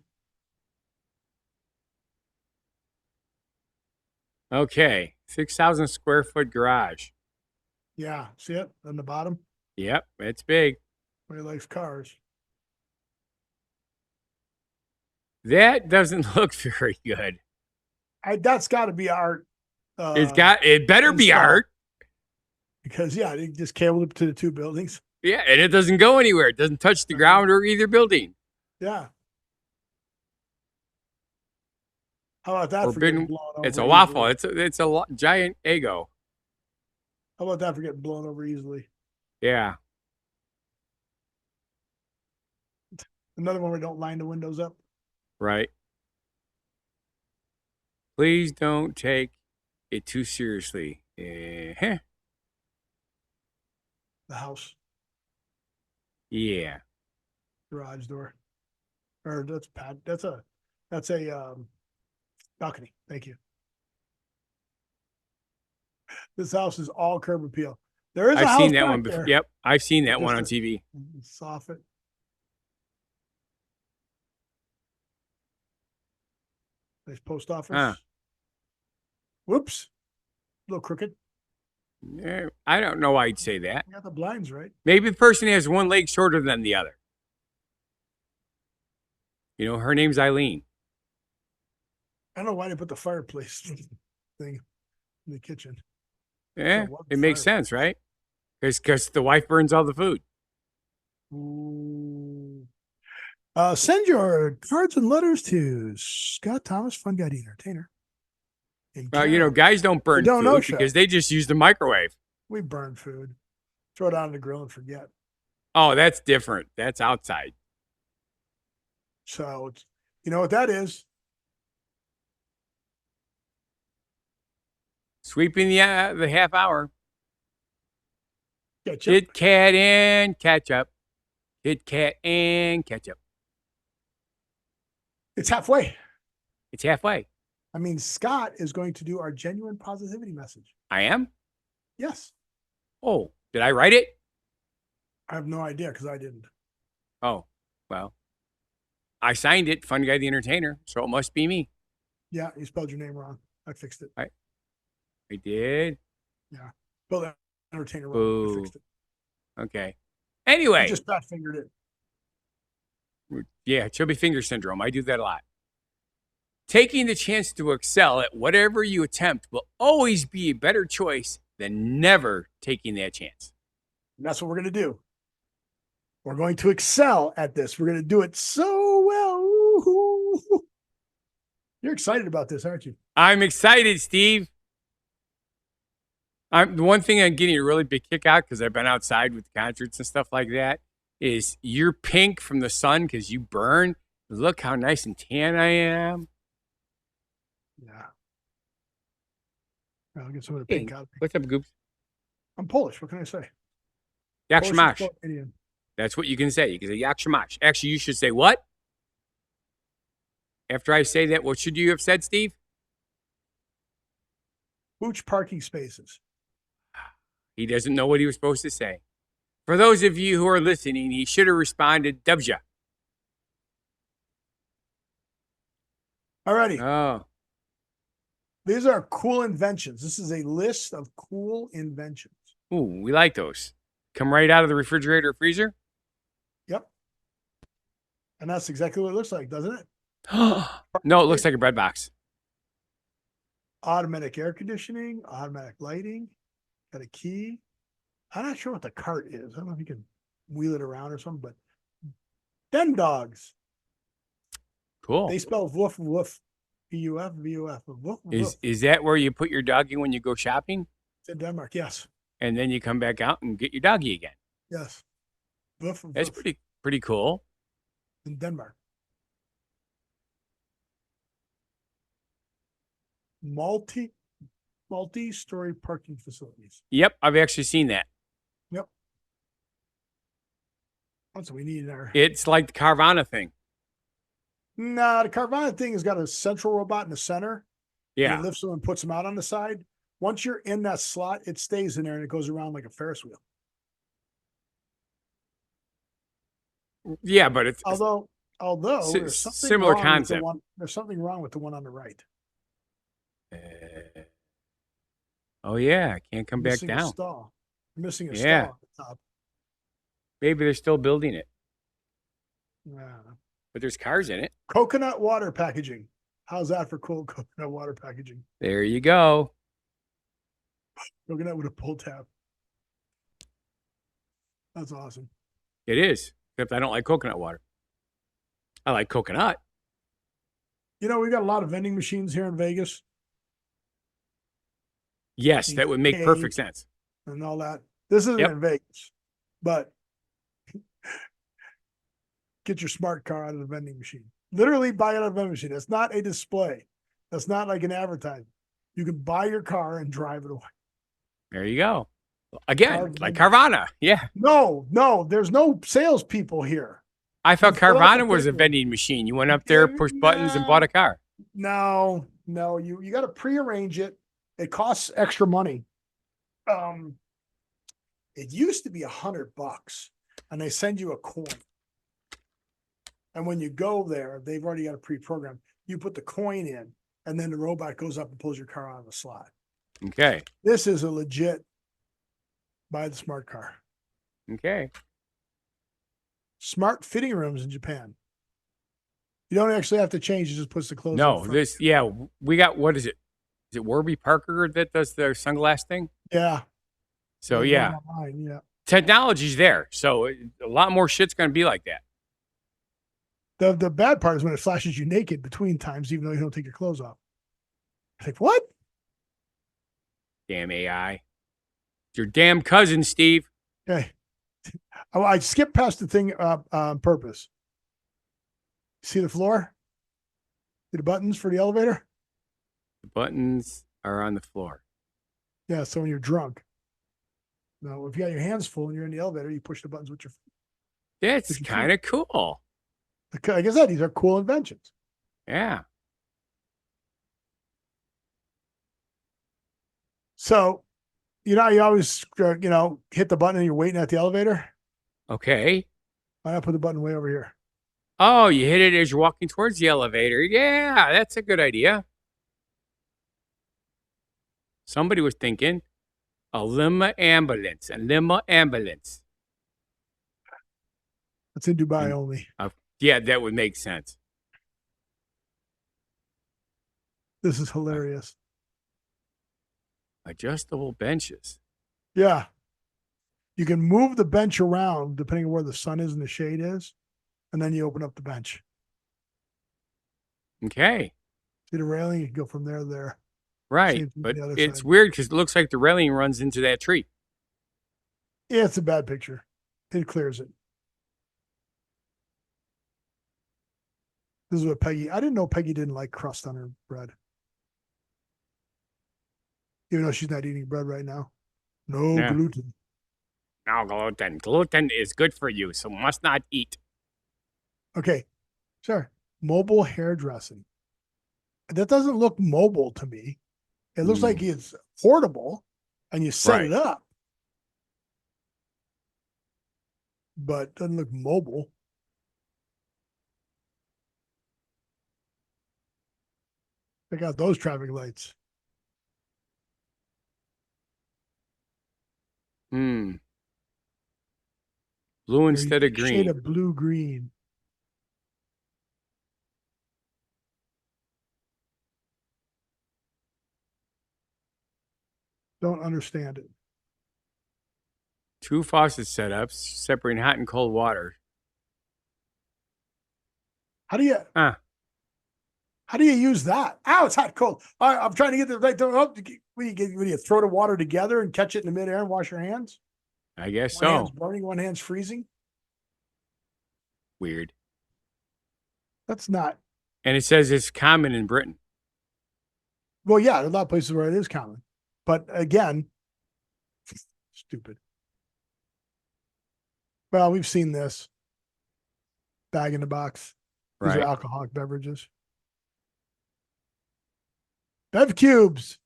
Okay. 6,000 square foot garage. Yeah, see it on the bottom? Yep, it's big. Where he likes cars. That doesn't look very good. That's got to be art. It better be art. Because yeah, they just cabled it to the two buildings. Yeah, and it doesn't go anywhere. It doesn't touch the ground or either building. Yeah. How about that for getting blown over? It's a waffle. It's a giant Eggo. How about that for getting blown over easily? Yeah. Another one where we don't line the windows up. Right. Please don't take it too seriously. The house. Yeah. Garage door. Or that's a balcony. Thank you. This house is all curb appeal. There is a house. I've seen that one before. Yep. I've seen that one on TV. Soffit. Nice post office. Whoops. A little crooked. Yeah, I don't know why I'd say that. You got the blinds right. Maybe the person has one leg shorter than the other. You know, her name's Eileen. I don't know why they put the fireplace thing in the kitchen. Yeah, it makes sense, right? Because the wife burns all the food. Ooh. Send your cards and letters to Scott Thomas, Funguy The Entertainer. You know, guys don't burn food because they just use the microwave. We burn food. Throw it on the grill and forget. Oh, that's different. That's outside. So, you know what that is? Sweeping the half hour. Ketchup. Kit Kat and ketchup. Kit Kat and ketchup. It's halfway. It's halfway. I mean, Scott is going to do our genuine positivity message. I am? Yes. Oh, did I write it? I have no idea because I didn't. Oh, well. I signed it, Funguy The Entertainer, so it must be me. Yeah, you spelled your name wrong. I fixed it. I did? Yeah. Spelled Entertainer wrong. Boo. I fixed it. Okay. Anyway. I just fat fingered it. Yeah, chubby finger syndrome. I do that a lot. Taking the chance to excel at whatever you attempt will always be a better choice than never taking that chance. And that's what we're going to do. We're going to excel at this. We're going to do it so well. Woo-hoo. You're excited about this, aren't you? I'm excited, Steve. The one thing I'm getting a really big kick out because I've been outside with concerts and stuff like that is you're pink from the sun because you burn. Look how nice and tan I am. Yeah. I'll get some of the pink out. What's up, Goops? I'm Polish. What can I say? Yak Polish shamash. is Indian. That's what you can say. You can say yak shamash. Actually, you should say what? After I say that, what should you have said, Steve? Booch parking spaces. He doesn't know what he was supposed to say. For those of you who are listening, he should have responded, Dubja. Alrighty. Oh. These are cool inventions. This is a list of cool inventions. Ooh, we like those. Come right out of the refrigerator or freezer? Yep. And that's exactly what it looks like, doesn't it? No, it looks like a bread box. Automatic air conditioning, automatic lighting, got a key. I'm not sure what the cart is. I don't know if you can wheel it around or something, but Den dogs. Cool. They spell woof woof. V-U-F, V-U-F. Woof, woof. Is that where you put your doggy when you go shopping? It's in Denmark, yes. And then you come back out and get your doggy again. Yes. Woof, That's woof. pretty cool. In Denmark. Multi-story parking facilities. Yep, I've actually seen that. Yep. That's what we need in our. It's like the Carvana thing. Nah, the Carvana thing has got a central robot in the center. Yeah. It lifts them and puts them out on the side. Once you're in that slot, it stays in there and it goes around like a Ferris wheel. Yeah, but it's although there's something similar wrong concept. There's something wrong with the one on the right. Oh yeah, I can't come back Missing a down. stall. Missing a Yeah. stall at the top. Maybe they're still building it, Yeah. but there's cars in it. Coconut water packaging. How's that for cool coconut water packaging? There you go. Coconut with a pull tab. That's awesome. It is, except I don't like coconut water. I like coconut. You know, we got a lot of vending machines here in Vegas Yes, that would make perfect sense. and all that. This isn't Yep. in Vegas, but get your smart car out of the vending machine. Literally buy it out of the vending machine. That's not a display. That's not like an advertisement. You can buy your car and drive it away. There you go. Again, like Carvana. Yeah. No, there's no salespeople here. I thought You fill out the Carvana was a paperwork. vending machine. You went up there, pushed buttons, and bought a car. No, you got to prearrange it. It costs extra money. It used to be $100, and they send you a coin. And when you go there, they've already got a pre-program. You put the coin in, and then the robot goes up and pulls your car out of the slot. Okay. This is a legit buy the smart car. Okay. Smart fitting rooms in Japan. You don't actually have to change. It just puts the clothes No, up front. this, yeah, we got, what is it? Is it Warby Parker that does their sunglass thing? Yeah. So, They're yeah, going online, yeah. technology's there. So, a lot more shit's going to be like that. The bad part is when it flashes you naked between times, even though you don't take your clothes off. It's like, what? Damn AI. It's your damn cousin, Steve. Okay. I skipped past the thing on purpose. See the floor? See the buttons for the elevator? The buttons are on the floor. Yeah, so when you're drunk. No, if you got your hands full and you're in the elevator, you push the buttons with your That's If you kind of cool. like I said, these are cool inventions. Yeah. So, you know, you always, hit the button and you're waiting at the elevator. Okay. Why not put the button way over here? Oh, you hit it as you're walking towards the elevator. Yeah, that's a good idea. Somebody was thinking a limo ambulance, It's in Dubai And- only. Yeah, that would make sense. This is hilarious. Adjustable benches. Yeah. You can move the bench around depending on where the sun is and the shade is. And then you open up the bench. Okay. See the railing? You can go from there to there. Right. Same thing But the other it's side. weird because it looks like the railing runs into that tree. Yeah, it's a bad picture. It clears it. This is what Peggy, I didn't know Peggy didn't like crust on her bread. Even though she's not eating bread right now. No Yeah. gluten. No gluten. Gluten is good for you, so must not eat. Okay. Sure. Mobile hairdressing. That doesn't look mobile to me. It looks like it's portable and you set it up. But doesn't look mobile. Check out those traffic lights. Blue They're instead of shade green. of blue green. Don't understand it. 2 faucet setups separating hot and cold water. How do you use that? Ow, it's hot, cold. All right, I'm trying to get the right. When you throw the water together and catch it in the midair and wash your hands? I guess One hand's so. burning, one hand's freezing. Weird. That's not. And it says it's common in Britain. Well, yeah, there are a lot of places where it is common. But again, stupid. Well, we've seen this. Bag in the box. These are alcoholic beverages. Bev cubes.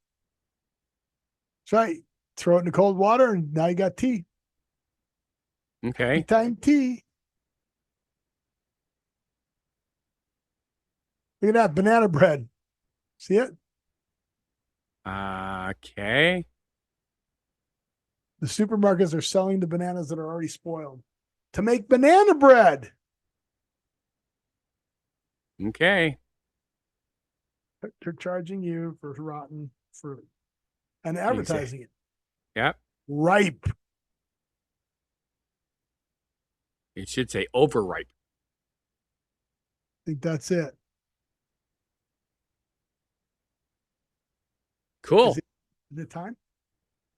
That's right. Throw it in the cold water and now you got tea. Okay. Tea time tea. Look at that banana bread. See it? Okay. The supermarkets are selling the bananas that are already spoiled to make banana bread. Okay. They're charging you for rotten fruit and advertising it. Yep. Ripe. It should say overripe. I think that's it. Cool. Is it time?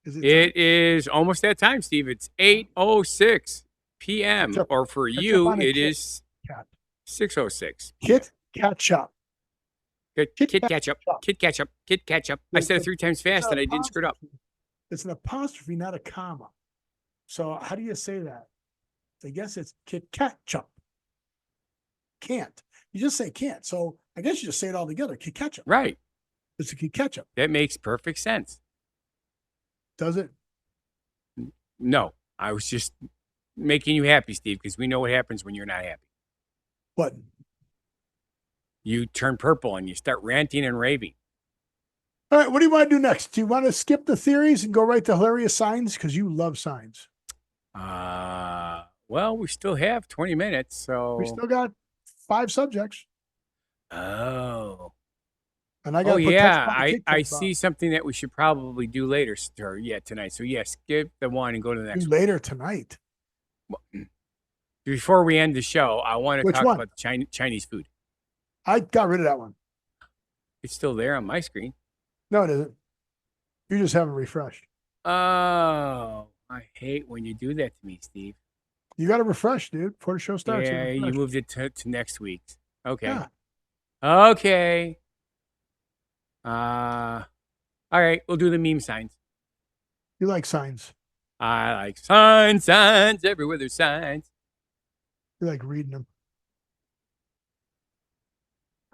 It is almost that time, Steve. It's 8:06 p.m. Ketchup. Or for Ketchup you, on a it Kit is Kat. 6:06. Kit Ketchup. Kit Kit Ketchup. Ketchup. Kit Ketchup. Kit Ketchup. I said it 3 times fast and I didn't screw it up. It's an apostrophe, not a comma. So how do you say that? I guess it's Kit Ketchup. Can't. You just say can't. So I guess you just say it all together. Kit Ketchup. Right. It's a Kit Ketchup. That makes perfect sense. Does it? No, I was just making you happy, Steve, because we know what happens when you're not happy. What? You turn purple and you start ranting and raving. All right, what do you want to do next? Do you want to skip the theories and go right to hilarious signs? Because you love signs. Well, we still have 20 minutes, so We still got 5 subjects. Oh. And I got I see something that we should probably do later, or tonight. So skip the one and go to the next one. Later tonight. Before we end the show, I want to Which talk one? about Chinese food. I got rid of that one. It's still there on my screen. No, it isn't. You just haven't refreshed. Oh, I hate when you do that to me, Steve. You got to refresh, dude, before the show starts. Yeah, you moved it to next week. Okay. Yeah. Okay. All right, we'll do the meme signs. You like signs. I like signs everywhere there's signs. You like reading them.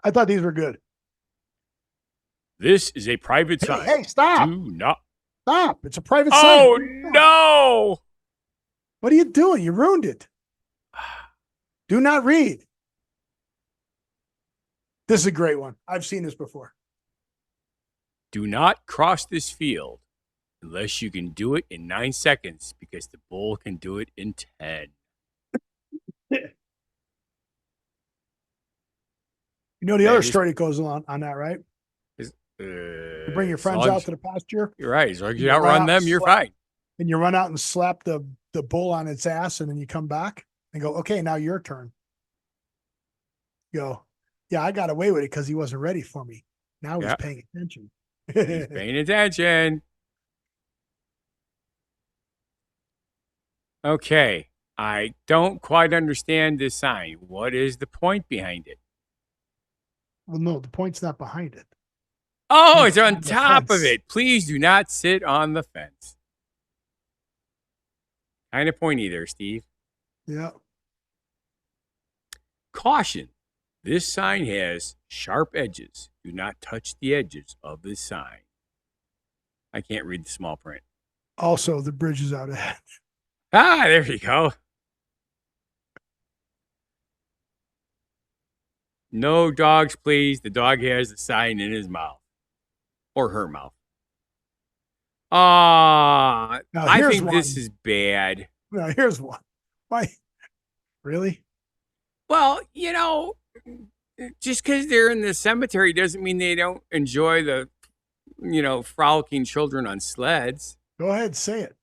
I thought these were good. This is a private sign. Hey, stop. Do not. Stop. It's a private sign. Oh, no. What are you doing? You ruined it. Do not read. This is a great one. I've seen this before. Do not cross this field unless you can do it in 9 seconds because the bull can do it in 10. You know the That other is- story that goes on that, right? is- You bring your as friends long out as- to the pasture. You're right. As long as you You run outrun out them, and you're slap- fine. And you run out and slap the bull on its ass, and then you come back and go, okay, now your turn. You go, yeah, I got away with it because he wasn't ready for me. Now he's Yeah. paying attention. He's paying attention. Okay. I don't quite understand this sign. What is the point behind it? Well, no, the point's not behind it. Oh, It's it's on on the top of fence. it. Please do not sit on the fence. Kind of pointy there, Steve. Yeah. Caution. This sign has sharp edges. Do not touch the edges of this sign. I can't read the small print. Also, the bridge is out ahead. Ah, there you go. No dogs, please. The dog has the sign in his mouth or her mouth. Now, I here's think this one. is bad. Now, here's one. Why? Really? Well, just because they're in the cemetery doesn't mean they don't enjoy the, frolicking children on sleds. Go ahead, say it.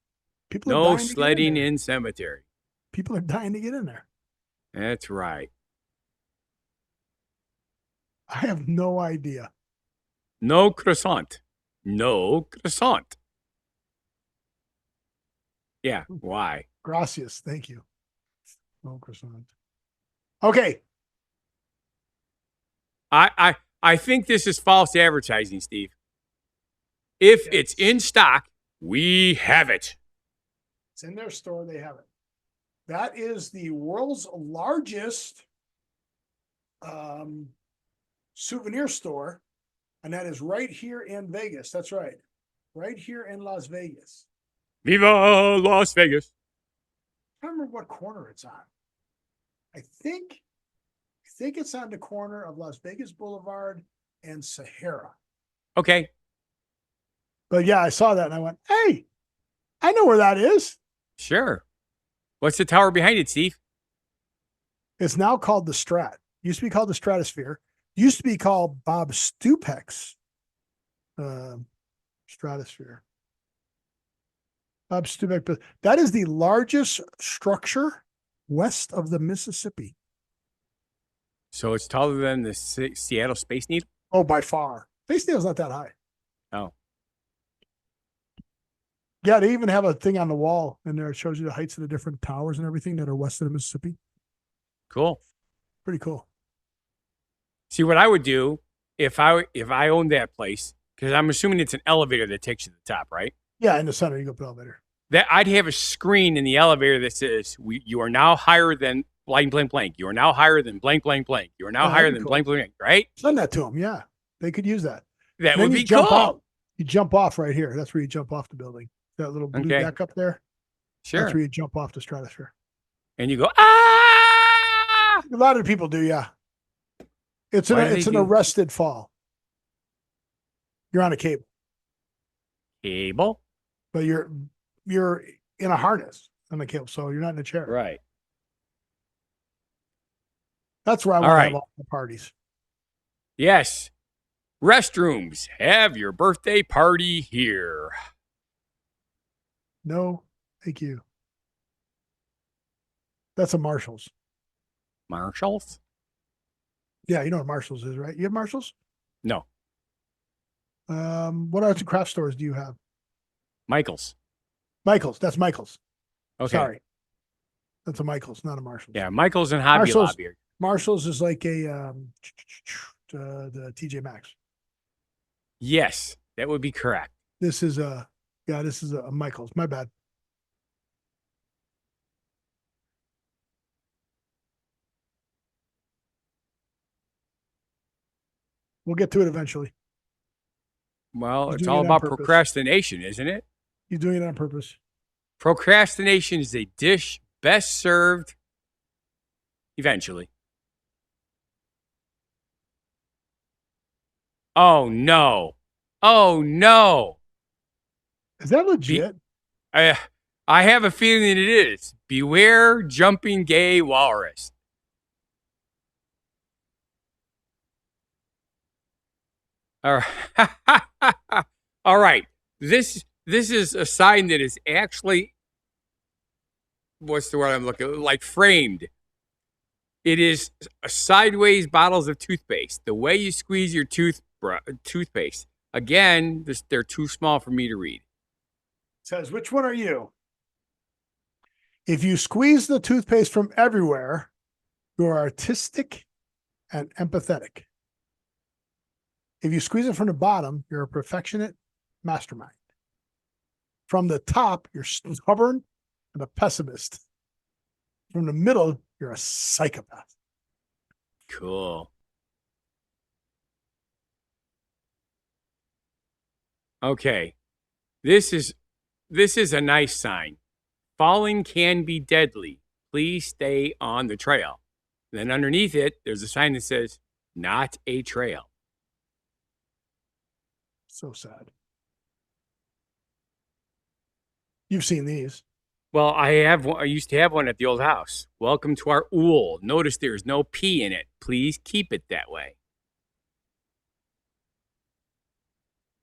People are No dying to get sledding in there. in cemetery. People are dying to get in there. That's right. I have no idea. No croissant. No croissant. Yeah, why? Gracias. Thank you. No croissant. Okay. I think this is false advertising, Steve. If it's in stock, we have it. It's in their store. They have it. That is the world's largest souvenir store. And that is right here in Vegas. That's right. Right here in Las Vegas. Viva Las Vegas. I don't remember what corner it's on. I think it's on the corner of Las Vegas Boulevard and Sahara. Okay. But yeah, I saw that and I went, hey, I know where that is. Sure. What's the tower behind it, Steve? It's now called the Strat. Used to be called the Stratosphere. Used to be called Bob Stupek's Stratosphere. Bob Stupek, but that is the largest structure west of the Mississippi. So it's taller than the Seattle Space Needle? Oh, by far. Space Needle's not that high. Oh. Yeah, they even have a thing on the wall in there. It shows you the heights of the different towers and everything that are west of the Mississippi. Cool. Pretty cool. See, what I would do if I owned that place, because I'm assuming it's an elevator that takes you to the top, right? Yeah, in the center, you go up the elevator. That I'd have a screen in the elevator that says, you are now higher than blank, blank, blank. You are now higher than blank, blank, blank. You are now higher than cool. blank, blank, right? Send that to them. Yeah, they could use that. That And then would you be jump cool. out. You jump off right here. That's where you jump off the building. That little blue Okay. deck up there. Sure. That's where you jump off the Stratosphere. And you go, ah! A lot of people do, yeah. It's Why do an they do- arrested fall. You're on a cable, Cable? but you're in a harness on the cable, so you're not in a chair. Right. That's where I want All to right. have all the parties. Yes. Restrooms. Have your birthday party here. No, thank you. That's a Marshalls. Marshalls? Yeah, you know what Marshalls is, right? You have Marshalls? No. What arts and craft stores do you have? Michael's. Michael's. That's Michael's. Okay. Sorry. That's a Michael's, not a Marshalls. Yeah, Michael's and Hobby Marshalls. Lobby. Marshalls is like the TJ Maxx. Yes, that would be correct. This is a Michael's. My bad. We'll get to it eventually. Well, He's it's doing all it on about purpose. procrastination, isn't it? You're doing it on purpose. Procrastination is a dish best served eventually. Oh, no. Oh, no. Is that legit? I have a feeling it is. Beware jumping gay walrus. All right. All right. This is a sign that is actually, what's the word I'm looking, like framed. It is sideways bottles of toothpaste. The way you squeeze your toothpaste. Again, they're too small for me to read. Says, which one are you? If you squeeze the toothpaste from everywhere, you're artistic and empathetic. If you squeeze it from the bottom, you're a perfectionist mastermind. From the top, you're stubborn and a pessimist. From the middle, you're a psychopath. Cool. Okay. This is a nice sign. Falling can be deadly. Please stay on the trail. Then underneath it, there's a sign that says, not a trail. So sad. You've seen these. Well, I used to have one at the old house. Welcome to our ool. Notice there is no P in it. Please keep it that way.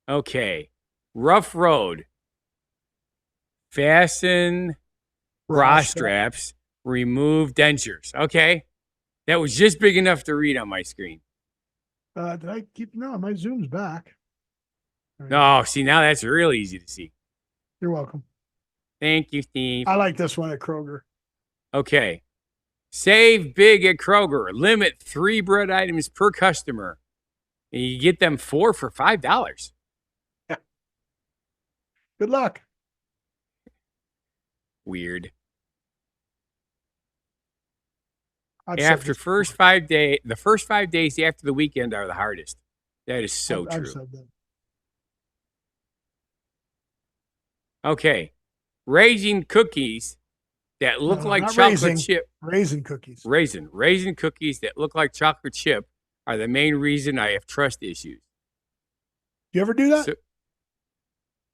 Okay. Rough road. Fasten bra straps. Remove dentures. Okay. That was just big enough to read on my screen. Did I keep? No, my Zoom's back. No, see, now that's real easy to see. You're welcome. Thank you, Steve. I like this one at Kroger. Okay. Save big at Kroger. Limit 3 bread items per customer. And you get them 4 for $5. Yeah. Good luck. Weird. The first 5 days after the weekend are the hardest. That is so true. I've said that. Okay. Raisin cookies that look like chocolate chip. Raisin cookies. Raisin cookies that look like chocolate chip are the main reason I have trust issues. You ever do that?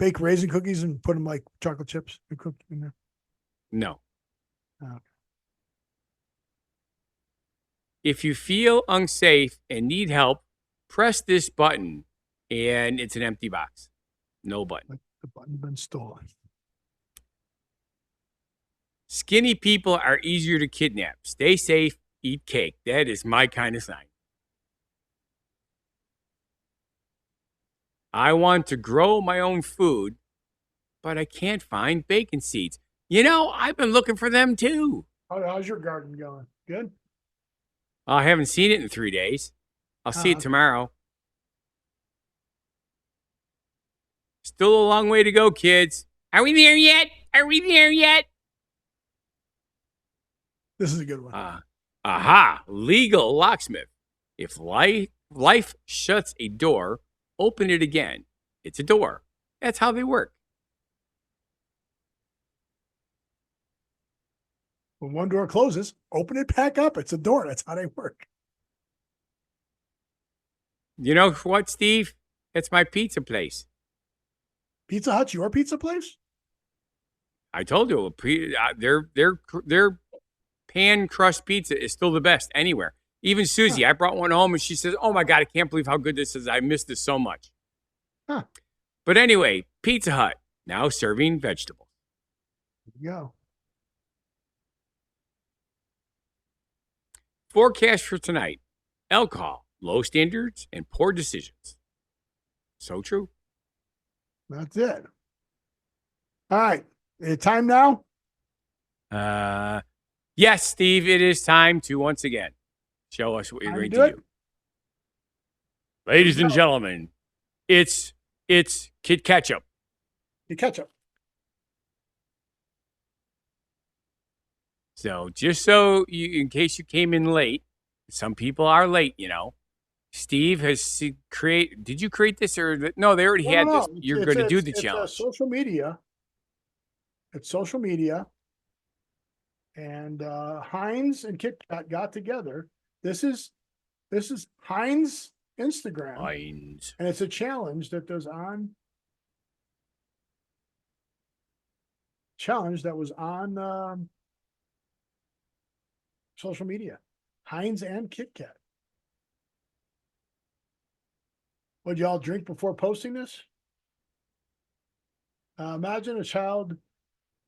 Bake raisin cookies and put them like chocolate chips and cook in there? No. Oh. If you feel unsafe and need help, press this button, and it's an empty box. No button. Like the button's been stolen. Skinny people are easier to kidnap. Stay safe, eat cake. That is my kind of sign. I want to grow my own food, but I can't find bacon seeds. You know, I've been looking for them too. How's your garden going? Good? I haven't seen it in 3 days. I'll see it tomorrow. Still a long way to go, kids. Are we there yet? Are we there yet? This is a good one. Aha, legal locksmith. If life shuts a door, open it again. It's a door. That's how they work. When one door closes, open it back up. It's a door. That's how they work. You know what, Steve? It's my pizza place. Pizza Hut's your pizza place? I told you, their pan crust pizza is still the best anywhere. Even Susie, I brought one home and she says, "Oh my God, I can't believe how good this is. I miss this so much." Huh. But anyway, Pizza Hut, now serving vegetables. There you go. Forecast for tonight: alcohol, low standards, and poor decisions. So true. That's it. All right. Time now? Yes, Steve, it is time to once again show us what you're going to do. Ladies and gentlemen, it's Kid Ketchup. Kid Ketchup. So just so you, in case you came in late, some people are late, you know. Steve has created. Did you create this or no? They already had this. You're going to do the challenge. It's social media. It's social media. And Heinz and Kit Kat got together. This is Heinz Instagram. Heinz. And it's a challenge that was on social media. Heinz and Kit Kat. Would y'all drink before posting this? Imagine a child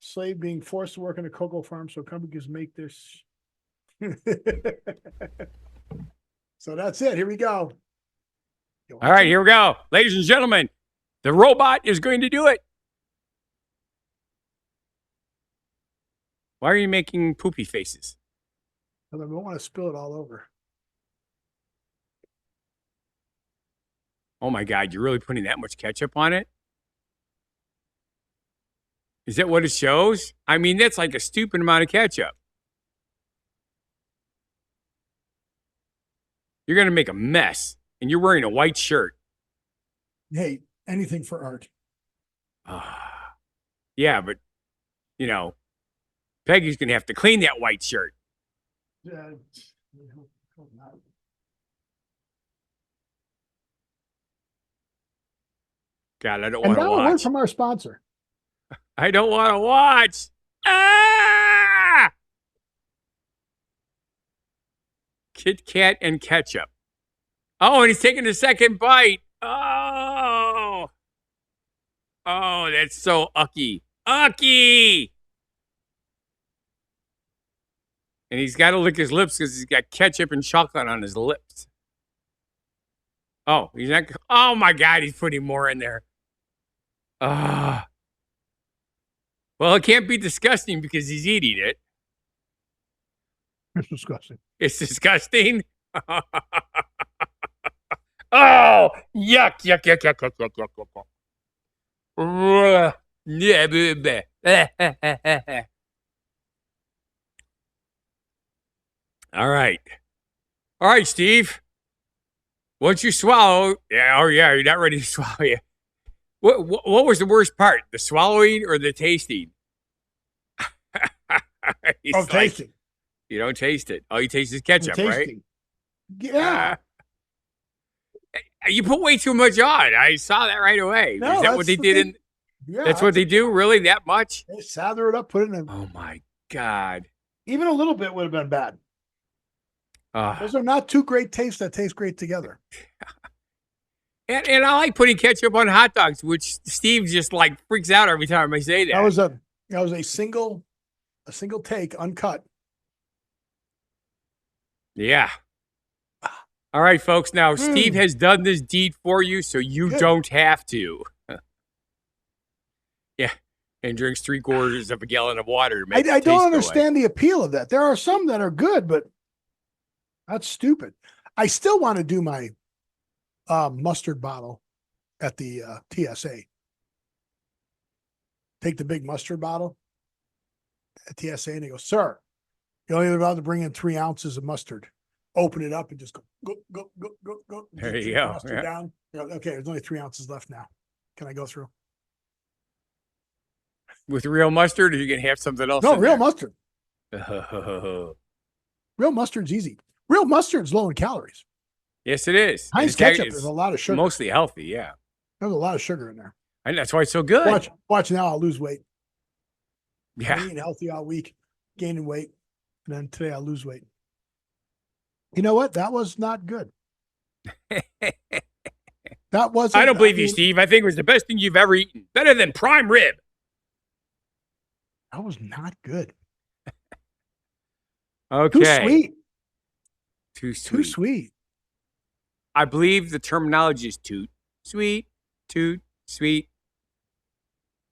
slave being forced to work in a cocoa farm so companies make this. So that's it. Here we go. All right, here we go. Ladies and gentlemen, the robot is going to do it. Why are you making poopy faces? I don't want to spill it all over. Oh my God, you're really putting that much ketchup on it? Is that what it shows? I mean, that's like a stupid amount of ketchup. You're going to make a mess, and you're wearing a white shirt. Hey, anything for art. Yeah, but, you know, Peggy's going to have to clean that white shirt. God, I don't want to watch. And now a word from our sponsor. I don't want to watch. Ah! Kit Kat and ketchup. Oh, and he's taking the second bite. Oh. Oh, that's so ucky. Ucky! And he's got to lick his lips because he's got ketchup and chocolate on his lips. Oh, he's not. Oh my God, he's putting more in there. Well, it can't be disgusting because he's eating it. It's disgusting. It's disgusting. Oh, yuck, yuck, yuck, yuck, yuck, yuck, yuck, yuck. Yeah. All right. All right, Steve. Once you swallow, you're not ready to swallow yet. What was the worst part? The swallowing or the tasting? Tasting. You don't taste it. All you taste is ketchup, right? Yeah. You put way too much on. I saw that right away. No, is that what they did? That's what they do? Really? That much? They sather it up, put it in. Oh, my God. Even a little bit would have been bad. Those are not two great tastes that taste great together. And I like putting ketchup on hot dogs, which Steve just like freaks out every time I say that. That was a single take, uncut. Yeah. All right, folks. Now, Steve has done this deed for you, so you don't have to. Yeah. And drinks 3/4 of a gallon of water to make I don't understand the appeal of that. There are some that are good, but that's stupid. I still want to do my mustard bottle at the TSA. Take the big mustard bottle at TSA and they go, "Sir, you're only allowed to bring in 3 ounces of mustard." Open it up and just go. There you go. Mustard down. Okay, there's only 3 ounces left now. Can I go through? With real mustard, or you can have something else? No, real mustard. Real mustard's easy. Real mustard's low in calories. Yes, it is. Heinz ketchup is a lot of sugar. Mostly healthy, yeah. There's a lot of sugar in there. And that's why it's so good. Watch now, I'll lose weight. Yeah. I'm eating healthy all week, gaining weight. And then today I'll lose weight. You know what? That was not good. That wasn't. I don't believe you, Steve. I think it was the best thing you've ever eaten. Better than prime rib. That was not good. Okay. Too sweet. Too sweet. I believe the terminology is toot sweet.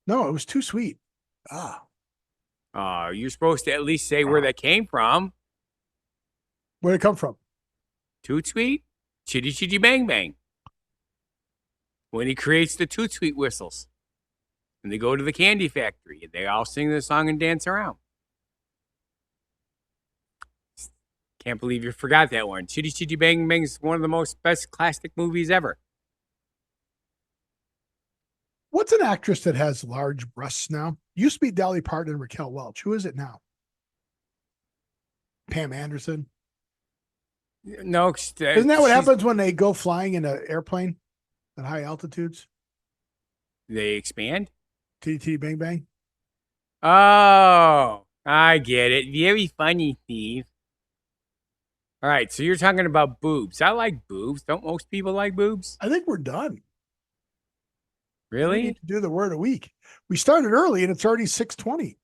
No, it was too sweet. You're supposed to at least say where that came from. Where'd it come from? Toot sweet, chitty chitty bang bang. When he creates the toot sweet whistles, and they go to the candy factory, and they all sing the song and dance around. Can't believe you forgot that one. Chitty Chitty Bang Bang is one of the most best classic movies ever. What's an actress that has large breasts now? Used to be Dolly Parton and Raquel Welch. Who is it now? Pam Anderson? No. Isn't that what happens when they go flying in an airplane at high altitudes? They expand? T Bang Bang? Oh, I get it. Very funny, Steve. All right. So you're talking about boobs. I like boobs. Don't most people like boobs? I think we're done. We Really? need to do the word of the week. We started early and it's already 6:20.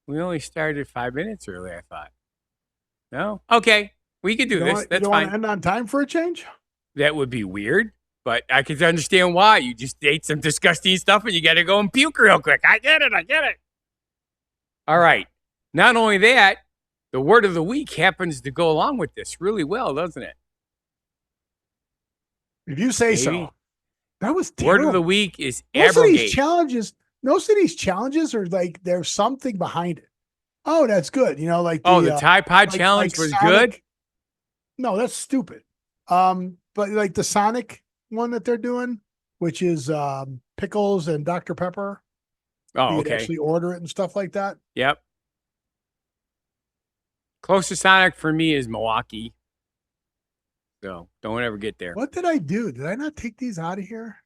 We only started 5 minutes early, I thought. No? Okay. We could do You don't this. want- you That's don't want fine. to end on time for a change? That would be weird, but I could understand why. You just ate some disgusting stuff and you got to go and puke real quick. I get it. All right. Not only that, the word of the week happens to go along with this really well, doesn't it? If you say Maybe. so. That was Word terrible. of the week is Most of these abrogate. challenges are like there's something behind it. Oh, that's good. Like The Tide Pod challenge was Sonic. good. No, that's stupid. But like the Sonic one that they're doing, which is pickles and Dr. Pepper. Oh, You can okay. actually order it and stuff like that. Yep. Closest Sonic for me is Milwaukee. So don't ever get there. What did I do? Did I not take these out of here?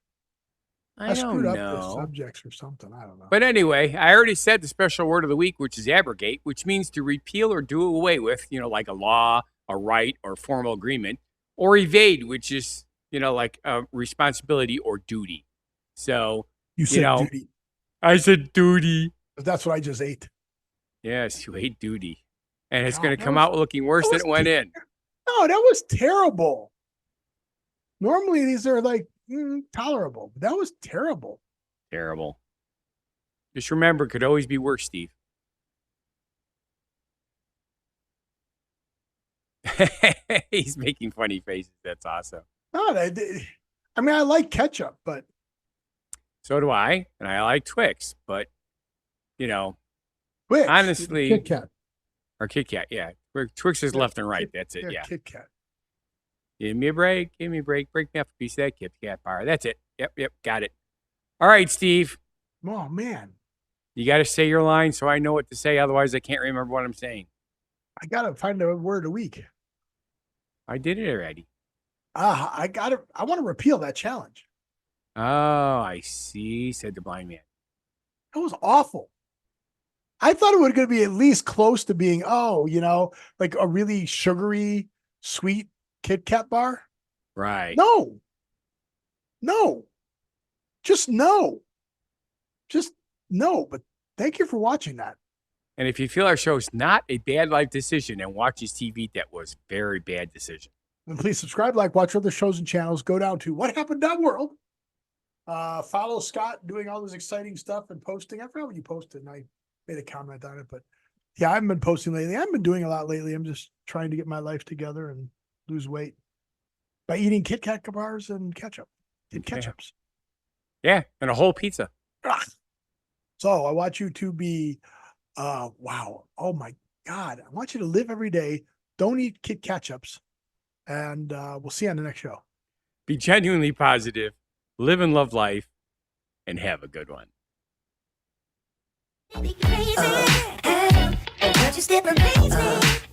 I screwed up the subjects or something. I don't know. But anyway, I already said the special word of the week, which is abrogate, which means to repeal or do away with, like a law, a right, or formal agreement, or evade, which is, like a responsibility or duty. So, You said duty. I said duty. That's what I just ate. Yes, you ate duty. And it's God, going to that come was- out looking worse than it went in. No, that was terrible. Normally these are like tolerable. But that was terrible. Terrible. Just remember, it could always be worse, Steve. He's making funny faces. That's awesome. No, I mean, I like ketchup, but So do I. And I like Twix. But, Twix, honestly, Kit Kat. or Kit Kat, yeah. Twix is left and right. That's it. Yeah. Kit Kat. Give me a break. Break me off a piece of that Kit Kat bar. That's it. Yep. Got it. All right, Steve. Oh man, You got to say your line so I know what to say. Otherwise, I can't remember what I'm saying. I gotta find a word of the week. I did it already. I want to repeal that challenge. Oh, I see, said the blind man. That was awful. I thought it was going to be at least close to being, like a really sugary, sweet Kit Kat bar. Right. No. Just no. But thank you for watching that. And if you feel our show is not a bad life decision and watches TV, that was very bad decision. And please subscribe, watch other shows and channels. Go down to What Happened World. Follow Scott doing all this exciting stuff and posting. I forgot what you posted, and I made a comment on it. But yeah, I haven't been posting lately. I haven't been doing a lot lately. I'm just trying to get my life together and lose weight by eating Kit Kat bars and ketchup. Ketchups. Yeah, and a whole pizza. Ugh. So I want you to be, wow. Oh my God. I want you to live every day. Don't eat Kit Ketchups. And we'll see you on the next show. Be genuinely positive, live and love life, and have a good one. Be crazy, but you still amaze me.